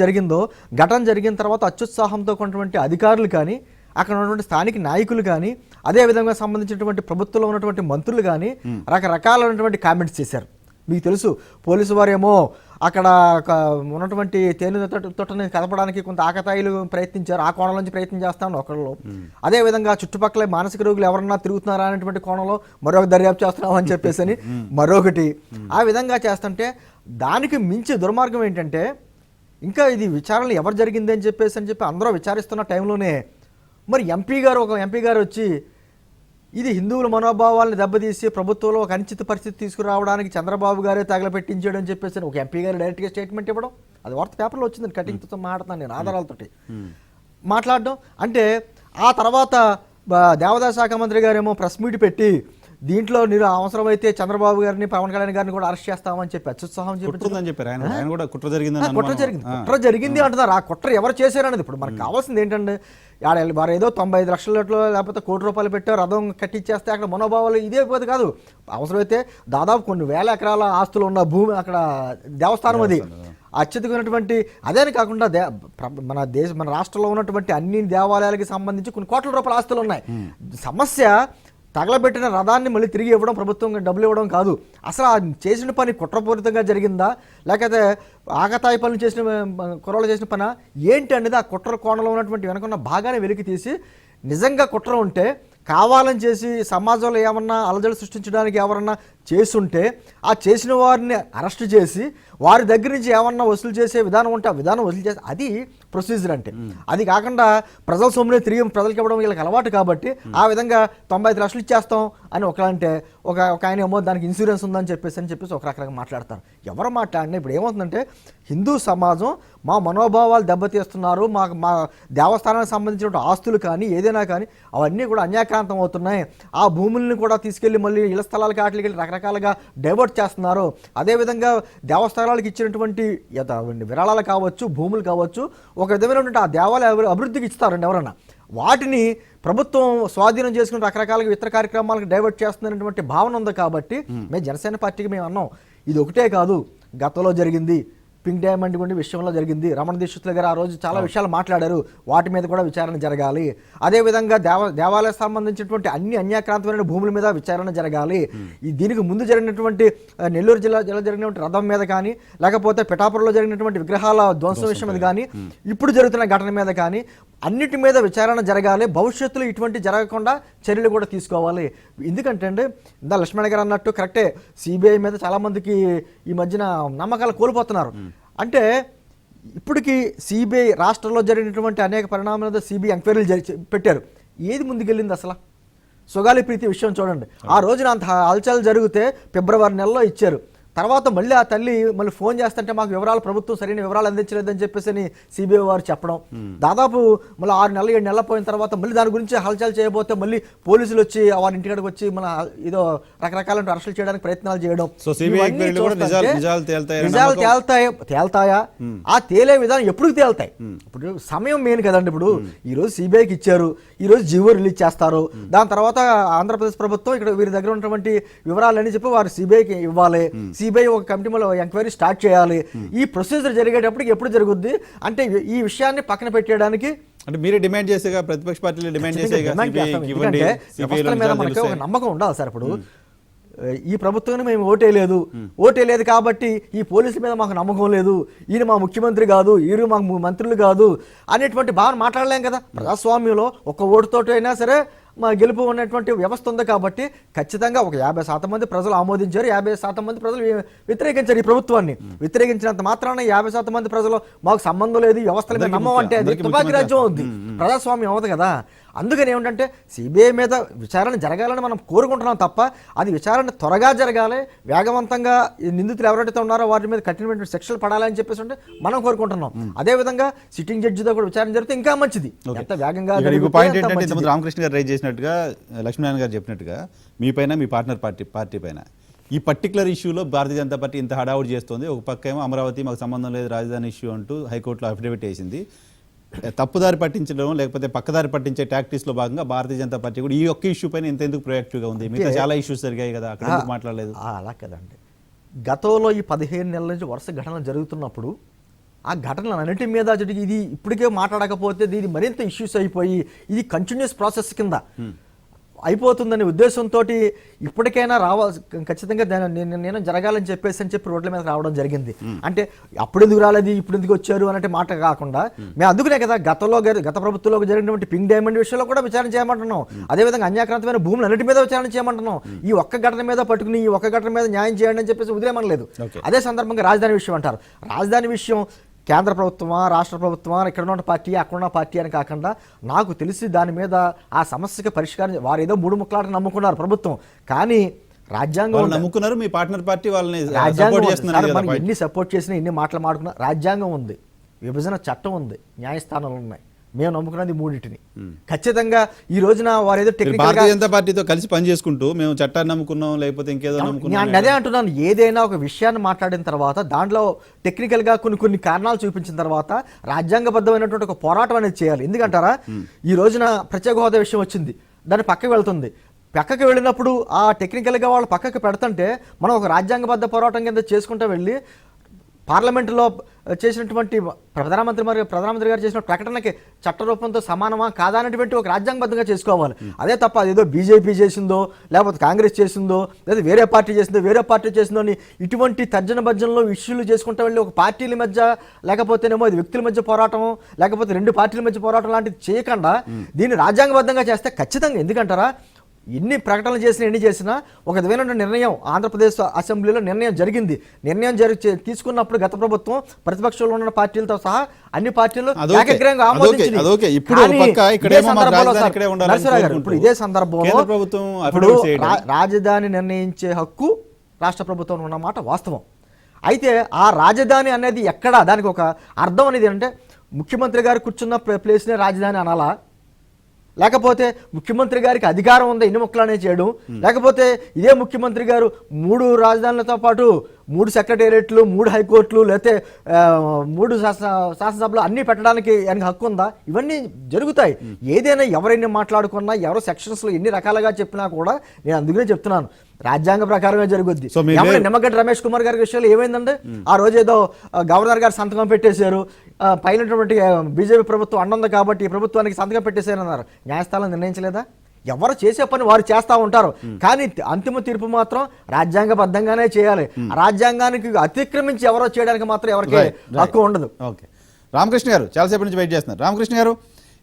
జరిగిన తర్వాత అత్యుత్సాహంతో ఉన్నటువంటి అధికారులు కానీ, అక్కడ ఉన్నటువంటి స్థానిక నాయకులు కానీ, అదేవిధంగా సంబంధించినటువంటి ప్రభుత్వంలో ఉన్నటువంటి మంత్రులు కానీ రకరకాలైనటువంటి కామెంట్స్ చేశారు. మీకు తెలుసు, పోలీసు వారేమో అక్కడ ఉన్నటువంటి తేనె తొట్టని కదపడానికి కొంత ఆకతాయిలు ప్రయత్నించారు, ఆ కోణం నుంచి ప్రయత్నం చేస్తాను ఒకళ్ళు. అదేవిధంగా చుట్టుపక్కల మానసిక రోగులు ఎవరన్నా తిరుగుతున్నారా అనేటువంటి కోణంలో మరొక దర్యాప్తు చేస్తున్నామని చెప్పేసి అని మరొకటి. ఆ విధంగా చేస్తుంటే దానికి మించి దుర్మార్గం ఏంటంటే, ఇంకా ఇది విచారణ ఎవరు జరిగింది అని చెప్పి అందరూ విచారిస్తున్న టైంలోనే మరి ఒక ఎంపీ గారు వచ్చి ఇది హిందువుల మనోభావాలను దెబ్బతీసి ప్రభుత్వంలో ఒక అనిశ్చిత పరిస్థితి తీసుకురావడానికి చంద్రబాబు గారే తగలపెట్టించాడు అని చెప్పేసి ఒక ఎంపీ గారు డైరెక్ట్గా స్టేట్మెంట్ ఇవ్వడం, అది వార్త పేపర్లో వచ్చింది. కటింగ్తో మాట్లాడుతున్నాను నేను ఆధారాలతోటి మాట్లాడడం. అంటే ఆ తర్వాత దేవాదాయ శాఖ మంత్రి గారేమో ప్రెస్ మీట్ పెట్టి దీంట్లో మీరు అవసరమైతే చంద్రబాబు గారిని, పవన్ కళ్యాణ్ గారిని కూడా అరెస్ట్ చేస్తామని చెప్పి అత్యుత్సాహం కుట్ర జరిగింది అంటున్నారు. ఆ కుట్ర ఎవరు చేశారనేది ఇప్పుడు మనకు కావాల్సింది ఏంటంటే, వారు ఏదో 95 లక్షల లేకపోతే ₹1 కోటి పెట్టారు, రథం కట్టించేస్తే అక్కడ మనోభావాలు ఇదే పోతే కాదు. అవసరమైతే దాదాపు కొన్ని వేల ఎకరాల ఆస్తులు ఉన్న భూమి అక్కడ దేవస్థానం, అది అత్యధికమైనటువంటి. అదేని కాకుండా మన రాష్ట్రంలో ఉన్నటువంటి అన్ని దేవాలయాలకి సంబంధించి కొన్ని కోట్ల రూపాయల ఆస్తులు ఉన్నాయి. సమస్య తగలబెట్టిన రథాన్ని మళ్ళీ తిరిగి ఇవ్వడం, ప్రభుత్వం డబ్బులు ఇవ్వడం కాదు. అసలు ఆ చేసిన పని కుట్రపూరితంగా జరిగిందా, లేకపోతే ఆకతాయి పనులు కుర్రలు చేసిన పని ఏంటి అనేది ఆ కుట్ర కోణంలో ఉన్నటువంటి వెనుకున్న భాగాన్ని వెలికి తీసి, నిజంగా కుట్ర ఉంటే కావాలని చేసి సమాజంలో ఏమన్నా అలజడి సృష్టించడానికి ఎవరన్నా చేస్తుంటే ఆ చేసిన వారిని అరెస్ట్ చేసి వారి దగ్గర నుంచి ఏమన్నా వసూలు చేసే విధానం ఉంటే ఆ విధానం వసూలు చేసి, అది ప్రొసీజర్ అంటే. అది కాకుండా ప్రజల సొమ్మునే తిరిగి ప్రజలకు ఇవ్వడం వీళ్ళకి అలవాటు కాబట్టి ఆ విధంగా 95 లక్షలు ఇచ్చేస్తాం అని ఒకలంటే, ఒక ఆయన ఏమో దానికి ఇన్సూరెన్స్ ఉందని చెప్పేసి ఒక రకంగా మాట్లాడతారు. ఎవరు మాట్లాడినా ఇప్పుడు ఏమవుతుందంటే, హిందూ సమాజం మా మనోభావాలు దెబ్బతీస్తున్నారు, మా దేవస్థానానికి సంబంధించిన ఆస్తులు కానీ ఏదైనా కానీ అవన్నీ కూడా అన్యాక్రాంతం అవుతున్నాయి, ఆ భూముల్ని కూడా తీసుకెళ్లి మళ్ళీ ఇళ్ల స్థలాలకి వాటికి వెళ్ళి రకరకాలుగా డైవర్ట్ చేస్తున్నారు. అదేవిధంగా దేవస్థానాలకు ఇచ్చినటువంటి విరాళాలు కావచ్చు, భూములు కావచ్చు, ఒక విధమైనటువంటి ఆ దేవాలయ అభివృద్ధికి ఇస్తారండి ఎవరన్నా. వాటిని ప్రభుత్వం స్వాధీనం చేసుకుని రకరకాలుగా ఇతర కార్యక్రమాలకు డైవర్ట్ చేస్తున్నటువంటి భావన ఉంది కాబట్టి మేము జనసేన పార్టీకి మేము అన్నాం ఇది ఒకటే కాదు, గతంలో జరిగింది పింక్ డైమండ్ గుండి విషయంలో జరిగింది, రమణ దీక్షితులు గారు ఆ రోజు చాలా విషయాలు మాట్లాడారు, వాటి మీద కూడా విచారణ జరగాలి. అదేవిధంగా దేవాలయ సంబంధించినటువంటి అన్ని అన్యాక్రాంతమైన భూముల మీద విచారణ జరగాలి. దీనికి ముందు జరిగినటువంటి నెల్లూరు జిల్లా జరిగినటువంటి రథం మీద కానీ, లేకపోతే పిఠాపురంలో జరిగినటువంటి విగ్రహాల ధ్వంసం విషయం మీద కానీ, ఇప్పుడు జరుగుతున్న ఘటన మీద కానీ అన్నిటి మీద విచారణ జరగాలి. భవిష్యత్తులో ఇటువంటి జరగకుండా చర్యలు కూడా తీసుకోవాలి. ఎందుకంటే అండి ఇందా లక్ష్మణ గారు అన్నట్టు కరెక్టే, సిబిఐ మీద చాలామందికి ఈ మధ్యన నమ్మకాలు కోల్పోతున్నారు. అంటే ఇప్పటికీ సిబిఐ రాష్ట్రంలో జరిగినటువంటి అనేక పరిణామాల సిబిఐ ఎంక్వైరీలు పెట్టారు. ఏది ముందుకెళ్ళింది అసలు? సుగాలి ప్రీతి విషయం చూడండి, ఆ రోజున అంత హల్చల్ జరిగితే ఫిబ్రవరి నెలలో ఇచ్చారు. తర్వాత మళ్ళీ ఆ తల్లి మళ్ళీ ఫోన్ చేస్తుంటే మాకు వివరాలు ప్రభుత్వం సరైన వివరాలు అందించలేదని చెప్పేసి సిబిఐ వారు చెప్పడం, దాదాపు మళ్ళీ 6 నెలలు 7 నెలలు పోయిన తర్వాత మళ్ళీ దాని గురించి హల్చల్ చేయబోతే మళ్ళీ పోలీసులు వచ్చి వారి ఇంటికాడికి వచ్చి మన ఏదో రకరకాల అరెస్టులు చేయడానికి ప్రయత్నాలు చేయడం. నిజాలు తేల్తాయా? ఆ తేలే విధానం ఎప్పుడు తేల్తాయి? ఇప్పుడు సమయం మెయిన్ కదండి. ఇప్పుడు ఈ రోజు సిబిఐకి ఇచ్చారు, ఈ రోజు జీవో రిలీజ్ చేస్తారు, దాని తర్వాత ఆంధ్రప్రదేశ్ ప్రభుత్వం ఇక్కడ వీరి దగ్గర ఉన్నటువంటి వివరాలన్నీ చెప్పి వారు సిబిఐకి ఇవ్వాలి. సిబిఐ ఒక కమిటీ ఎంక్వైరీ స్టార్ట్ చేయాలి. ఈ ప్రొసీజర్ జరిగేటప్పటికి ఎప్పుడు జరుగుద్ది అంటే ఈ విషయాన్ని పక్కన పెట్టడానికి అంటే మీరే డిమాండ్ చేసేగా, ప్రతిపక్ష పార్టీలు డిమాండ్ చేసేగా, మనకి ఒక నమ్మకం ఉండాలి సార్. ఇప్పుడు ఈ ప్రభుత్వాన్ని మేము ఓటేలేదు కాబట్టి ఈ పోలీసుల మీద మాకు నమ్మకం లేదు, ఈయన మా ముఖ్యమంత్రి కాదు, ఈయన మాకు మంత్రులు కాదు అనేటువంటి భావన మాట్లాడలేం కదా. ప్రజాస్వామ్యంలో ఒక ఓటుతోటి అయినా సరే మా గెలుపు ఉన్నటువంటి వ్యవస్థ ఉంది కాబట్టి ఖచ్చితంగా ఒక 50% మంది ప్రజలు ఆమోదించారు, 50% మంది ప్రజలు వ్యతిరేకించారు. ఈ ప్రభుత్వాన్ని వ్యతిరేకించినంత మాత్రాన 50% మంది ప్రజలు మాకు సంబంధం లేదు, వ్యవస్థల మీద నమ్మం అంటే అది తుపాకీ రాజ్యం అవుద్ది, ప్రజాస్వామ్యం అవ్వదు కదా. అందుకని ఏమిటంటే సిబిఐ మీద విచారణ జరగాలని మనం కోరుకుంటున్నాం తప్ప అది విచారణ త్వరగా జరగాలి, వేగవంతంగా నిందితులు ఎవరైతే ఉన్నారో వాటి మీద కఠినమైన శిక్షలు పడాలని చెప్పేసి అంటే మనం కోరుకుంటున్నాం. అదేవిధంగా సిట్టింగ్ జడ్జితో కూడా విచారణ జరిగితే ఇంకా మంచిది. ఎంత వేగంగా రామకృష్ణ గారు రైజ్ చేసినట్టుగా, లక్ష్మీనారాయణ గారు చెప్పినట్టుగా మీ పైన మీ పార్ట్నర్ పార్టీ పైన ఈ పర్టికులర్ ఇష్యూలో భారతీయ జనతా పార్టీ ఇంత హడావుడి చేస్తుంది. ఒక పక్క ఏమో అమరావతి మాకు సంబంధం లేదు రాజధాని ఇష్యూ అంటూ హైకోర్టులో అఫిడవిట్ వేసింది. తప్పుదారి పట్టించడం లేకపోతే పక్కదారి పట్టించే టాక్టిక్స్లో భాగంగా భారతీయ జనతా పార్టీ కూడా ఈ ఒక్క ఇష్యూ పైన ఎందుకు ప్రొయాక్టివ్గా ఉంది? మిగతా చాలా ఇష్యూస్ జరిగాయి కదా, అక్కడ ఎందుకు మాట్లాడలేదు? అలా కదండి, గతంలో ఈ 15 నెలల నుంచి వరుస ఘటనలు జరుగుతున్నప్పుడు ఆ ఘటనలు అన్నిటి మీద ఇది ఇప్పటికే మాట్లాడకపోతే ఇది మరింత ఇష్యూస్ అయిపోయి ఇది కంటిన్యూస్ ప్రాసెస్ కింద అయిపోతుందనే ఉద్దేశంతో ఇప్పటికైనా ఖచ్చితంగా నేను జరగాలని చెప్పి రోడ్ల మీద రావడం జరిగింది. అంటే అప్పుడు ఎందుకు రాలేదు, ఇప్పుడు ఎందుకు వచ్చారు అనే మాట కాకుండా మేము అందుకునే కదా గత ప్రభుత్వంలో జరిగినటువంటి పింక్ డైమండ్ విషయంలో కూడా విచారణ చేయమంటున్నాం. అదేవిధంగా అన్యాక్రాంతమైన భూములు అన్నిటి మీద విచారణ చేయమంటున్నాం. ఈ ఒక్క ఘటన మీద పట్టుకుని ఈ ఒక్క ఘటన మీద న్యాయం చేయండి అని చెప్పేసి వదిలేమనలేదు. అదే సందర్భంగా రాజధాని విషయం అంటారు. రాజధాని విషయం కేంద్ర ప్రభుత్వమా రాష్ట్ర ప్రభుత్వమా ఇక్కడ ఉన్న పార్టీ అక్కడున్న పార్టీ అని కాకుండా నాకు తెలిసి దాని మీద ఆ సమస్యకి పరిష్కారం వారు ఏదో 3 ముక్కలాట నమ్ముకున్నారు ప్రభుత్వం, కానీ రాజ్యాంగం నమ్ముకున్నారు. మీ పార్ట్నర్ పార్టీ వాళ్ళని ఎన్ని సపోర్ట్ చేసినా ఎన్ని మాటలు మాడుకున్నా రాజ్యాంగం ఉంది, విభజన చట్టం ఉంది, న్యాయస్థానాలు ఉన్నాయి. మేము నమ్ముకున్నది 3 ఖచ్చితంగా ఈ రోజున వారు ఏదో భారతీయ జనతా పార్టీతో కలిసి పనిచేసుకుంటూ మేము చట్టాన్ని నమ్ముకున్నాం లేకపోతే ఇంకేదో నమ్ముకున్నాం. అదే అంటున్నాను, ఏదైనా ఒక విషయాన్ని మాట్లాడిన తర్వాత దాంట్లో టెక్నికల్గా కొన్ని కారణాలు చూపించిన తర్వాత రాజ్యాంగబద్ధమైనటువంటి ఒక పోరాటం అనేది చేయాలి. ఎందుకంటారా, ఈ రోజున ప్రత్యేక హోదా విషయం వచ్చింది, దాన్ని పక్కకు వెళ్తుంది. పక్కకు వెళ్ళినప్పుడు ఆ టెక్నికల్గా వాళ్ళు పక్కకు పెడుతుంటే మనం ఒక రాజ్యాంగబద్ధ పోరాటం కింద చేసుకుంటూ వెళ్ళి పార్లమెంటులో చేసినటువంటి ప్రధానమంత్రి గారు చేసిన ప్రకటనకి చట్టరూపంతో సమానమా కాదా అనేటువంటి ఒక రాజ్యాంగబద్ధంగా చేసుకోవాలి. అదే తప్ప అదేదో బీజేపీ చేసిందో లేకపోతే కాంగ్రెస్ చేసిందో లేదా వేరే పార్టీ చేసిందో అని ఇటువంటి తర్జన భర్జనలో ఇష్యూలు చేసుకుంటూ వెళ్ళి ఒక పార్టీల మధ్య లేకపోతేనేమో ఇది వ్యక్తుల మధ్య పోరాటం లేకపోతే 2 పార్టీల మధ్య పోరాటం లాంటిది చేయకుండా దీన్ని రాజ్యాంగబద్ధంగా చేస్తే ఖచ్చితంగా, ఎందుకంటారా ఎన్ని ప్రకటనలు చేసినా ఎన్ని చేసినా ఒక విధమైన నిర్ణయం ఆంధ్రప్రదేశ్ అసెంబ్లీలో నిర్ణయం జరిగింది. నిర్ణయం తీసుకున్నప్పుడు గత ప్రభుత్వం ప్రతిపక్షంలో ఉన్న పార్టీలతో సహా అన్ని పార్టీలు ఏకగ్రీవంగా ఆమోదించింది. ఇప్పుడు ఇదే సందర్భంలో ఇప్పుడు రాజధాని నిర్ణయించే హక్కు రాష్ట్ర ప్రభుత్వం ఉన్నమాట వాస్తవం. అయితే ఆ రాజధాని అనేది ఎక్కడ, దానికి ఒక అర్థం అనేది అంటే ముఖ్యమంత్రి గారు కూర్చున్న ప్లేస్నే రాజధాని అనాలా, లేకపోతే ముఖ్యమంత్రి గారికి అధికారం ఉందా ఎన్ని ముక్కలనే చేయడం, లేకపోతే ఇదే ముఖ్యమంత్రి గారు 3 రాజధానులతో పాటు 3 సెక్రటేరియట్లు, 3 హైకోర్టులు, లేకపోతే 3 శాసనసభలు అన్నీ పెట్టడానికి ఆయనకు హక్కు ఉందా? ఇవన్నీ జరుగుతాయి. ఏదైనా ఎవరైనా మాట్లాడుకున్నా, ఎవరో సెక్షన్స్లో ఎన్ని రకాలుగా చెప్పినా కూడా నేను అందుకనే చెప్తున్నాను, రాజ్యాంగ ప్రకారమే జరుగుద్ది. సో నిమ్మగడ్డ రమేష్ కుమార్ గారి విషయంలో ఏమైందంటే, ఆ రోజు ఏదో గవర్నర్ గారు సంతకం పెట్టేశారు, పైనటువంటి బీజేపీ ప్రభుత్వం అండుంది కాబట్టి ఈ ప్రభుత్వానికి సంతకం పెట్టేశారు అన్నారు. న్యాయస్థానం నిర్ణయించలేదా? ఎవరు చేసే పని వారు చేస్తూ ఉంటారు, కానీ అంతిమ తీర్పు మాత్రం రాజ్యాంగబద్ధంగానే చేయాలి. రాజ్యాంగానికి అతిక్రమించి ఎవరో చేయడానికి మాత్రం ఎవరికి హక్కు ఉండదు. ఓకే, రామకృష్ణ గారు చాలాసేపు నుంచి వెయిట్ చేస్తున్నారు. రామకృష్ణ గారు,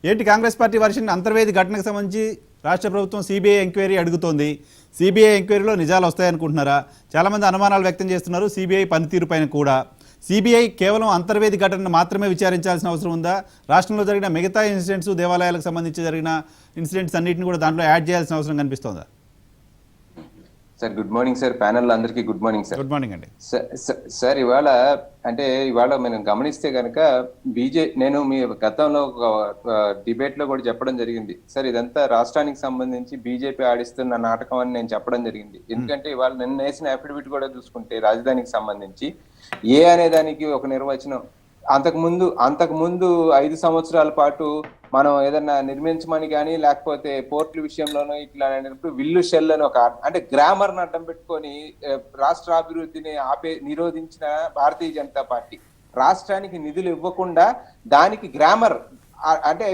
ఏంటి కాంగ్రెస్ పార్టీ వర్షన్ అంతర్వేది ఘటనకు సంబంధించి రాష్ట్ర ప్రభుత్వం సిబిఐ ఎంక్వైరీ అడుగుతోంది. సిబిఐ ఎంక్వైరీలో నిజాలు వస్తాయనుకుంటున్నారా? చాలామంది అనుమానాలు వ్యక్తం చేస్తున్నారు సిబిఐ పనితీరు పైన కూడా. సిబిఐ కేవలం అంతర్వేది ఘటనను మాత్రమే విచారించాల్సిన అవసరం ఉందా? రాష్ట్రంలో జరిగిన మిగతా ఇన్సిడెంట్స్, దేవాలయాలకు సంబంధించి జరిగిన ఇన్సిడెంట్స్ అన్నింటిని కూడా దాంట్లో యాడ్ చేయాల్సిన అవసరం కనిపిస్తోందా? Sir good morning sir, panel అందరికీ good morning sir. Good morning అండి. సార్ ఇవాళ మనం గమనిస్తే కనుక నేను మీ గతంలో ఒక డిబేట్ లో కూడా చెప్పడం జరిగింది సార్, ఇదంతా రాష్ట్రానికి సంబంధించి బీజేపీ ఆడిస్తున్న నాటకం అని నేను చెప్పడం జరిగింది. ఎందుకంటే ఇవాళ నిన్న వేసిన అఫిడవిట్ కూడా చూసుకుంటే రాజధానికి సంబంధించి ఏ అనే దానికి ఒక నిర్వచనం, అంతకుముందు 5 సంవత్సరాల పాటు మనం ఏదన్నా నిర్మించమని కానీ లేకపోతే పోర్టుల విషయంలోనూ ఇట్లా విల్లు షెల్ అని ఒక అంటే గ్రామర్ ని అడ్డం పెట్టుకొని రాష్ట్ర అభివృద్ధిని నిరోధించిన భారతీయ జనతా పార్టీ రాష్ట్రానికి నిధులు ఇవ్వకుండా దానికి గ్రామర్ అంటే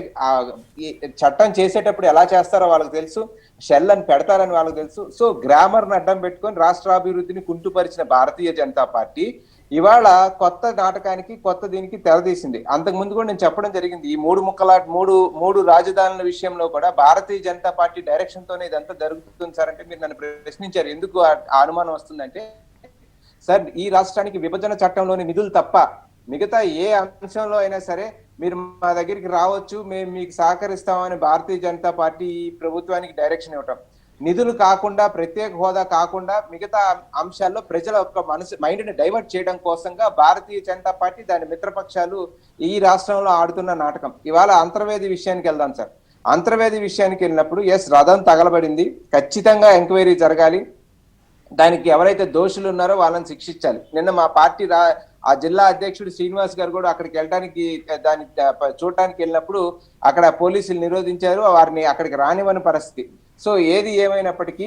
చట్టం చేసేటప్పుడు ఎలా చేస్తారో వాళ్ళకి తెలుసు, షెల్ అని పెడతారని వాళ్ళకి తెలుసు. సో గ్రామర్ ని అడ్డం పెట్టుకొని రాష్ట్రాభివృద్ధిని కుంటుపరిచిన భారతీయ జనతా పార్టీ ఇవాళ కొత్త నాటకానికి కొత్త దీనికి తెరదీసింది. అంతకుముందు కూడా నేను చెప్పడం జరిగింది, ఈ మూడు రాజధానుల విషయంలో కూడా భారతీయ జనతా పార్టీ డైరెక్షన్ తోనే ఇదంతా జరుగుతుంది సార్ అంటే మీరు నన్ను ప్రశ్నించారు ఎందుకు ఆ అనుమానం వస్తుందంటే, సార్ ఈ రాష్ట్రానికి విభజన చట్టంలోని నిధులు తప్ప మిగతా ఏ అంశంలో అయినా సరే మీరు మా దగ్గరికి రావచ్చు, మేము మీకు సహకరిస్తామని భారతీయ జనతా పార్టీ ఈ ప్రభుత్వానికి డైరెక్షన్ ఇవ్వటం, నిధులు కాకుండా ప్రత్యేక హోదా కాకుండా మిగతా అంశాల్లో ప్రజల యొక్క మైండ్ ని డైవర్ట్ చేయడం కోసంగా భారతీయ జనతా పార్టీ దాని మిత్రపక్షాలు ఈ రాష్ట్రంలో ఆడుతున్న నాటకం. ఇవాళ అంతర్వేది విషయానికి వెళ్దాం సార్. అంతర్వేది విషయానికి వెళ్ళినప్పుడు రథం తగలబడింది, ఖచ్చితంగా ఎంక్వైరీ జరగాలి, దానికి ఎవరైతే దోషులు ఉన్నారో వాళ్ళని శిక్షించాలి. నిన్న మా పార్టీ ఆ జిల్లా అధ్యక్షుడు శ్రీనివాస్ గారు కూడా అక్కడికి వెళ్ళడానికి దాన్ని చూడటానికి వెళ్ళినప్పుడు అక్కడ పోలీసులు నిరోధించారు, వారిని అక్కడికి రానివ్వని పరిస్థితి. సో ఏది ఏమైనప్పటికీ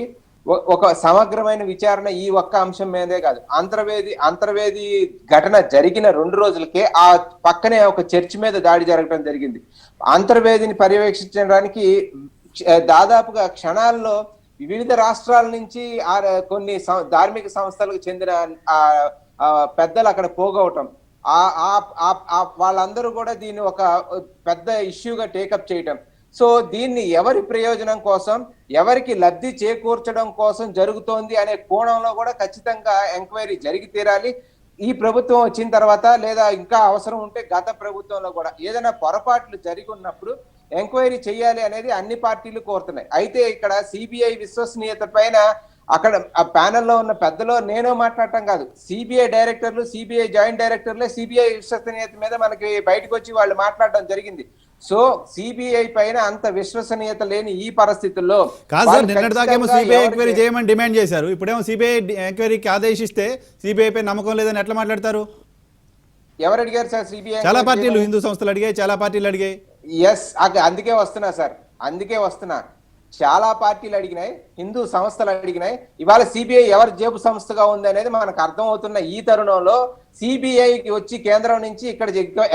ఒక సమగ్రమైన విచారణ ఈ ఒక్క అంశం మీదే కాదు, అంతర్వేది ఘటన జరిగిన 2 రోజులకే ఆ పక్కనే ఒక చర్చి మీద దాడి జరగడం జరిగింది. అంతర్వేదిని పర్యవేక్షించడానికి దాదాపుగా క్షణాల్లో వివిధ రాష్ట్రాల నుంచి కొన్ని ధార్మిక సంస్థలకు చెందిన పెద్దలు అక్కడ పోగవటం, వాళ్ళందరూ కూడా దీన్ని ఒక పెద్ద ఇష్యూగా టేకప్ చేయటం. సో దీన్ని ఎవరి ప్రయోజనం కోసం, ఎవరికి లబ్ధి చేకూర్చడం కోసం జరుగుతోంది అనే కోణంలో కూడా ఖచ్చితంగా ఎంక్వైరీ జరిగి తీరాలి. ఈ ప్రభుత్వం వచ్చిన తర్వాత లేదా ఇంకా అవసరం ఉంటే గత ప్రభుత్వంలో కూడా ఏదైనా పొరపాట్లు జరిగి ఉన్నప్పుడు ఎంక్వైరీ చేయాలి అనేది అన్ని పార్టీలు కోరుతున్నాయి. అయితే ఇక్కడ సిబిఐ విశ్వసనీయత పైన అక్కడ ఆ ప్యానెల్లో ఉన్న పెద్దలో నేను మాట్లాడటం కాదు, సిబిఐ డైరెక్టర్లు, సిబిఐ జాయింట్ డైరెక్టర్లే సిబిఐ విశ్వసనీయత మీద మనకి బయటకు వచ్చి వాళ్ళు మాట్లాడడం జరిగింది. సో సిబిఐ పైన అంత విశ్వసనీయత లేని ఈ పరిస్థితుల్లో సిబిఐ ఎంక్వైరీ చేయమని డిమాండ్ చేశారు, ఇప్పుడేమో సిబిఐ ఎంక్వైరీకి ఆదేశిస్తే సిబిఐ పై నమ్మకం లేదని ఎట్లా మాట్లాడతారు? ఎవరు అడిగారు సార్? సిబిఐ చాలా పార్టీలు, హిందూ సంస్థలు అడిగాయి, చాలా పార్టీలు అడిగాయి. ఎస్, అందుకే వస్తున్నా సార్, అందుకే వస్తున్నా. చాలా పార్టీలు అడిగినాయి, హిందూ సంస్థలు అడిగినాయి. ఇవాళ సిబిఐ ఎవరి జేబు సంస్థగా ఉంది అనేది మనకు అర్థం అవుతున్న ఈ తరుణంలో సిబిఐకి వచ్చి కేంద్రం నుంచి ఇక్కడ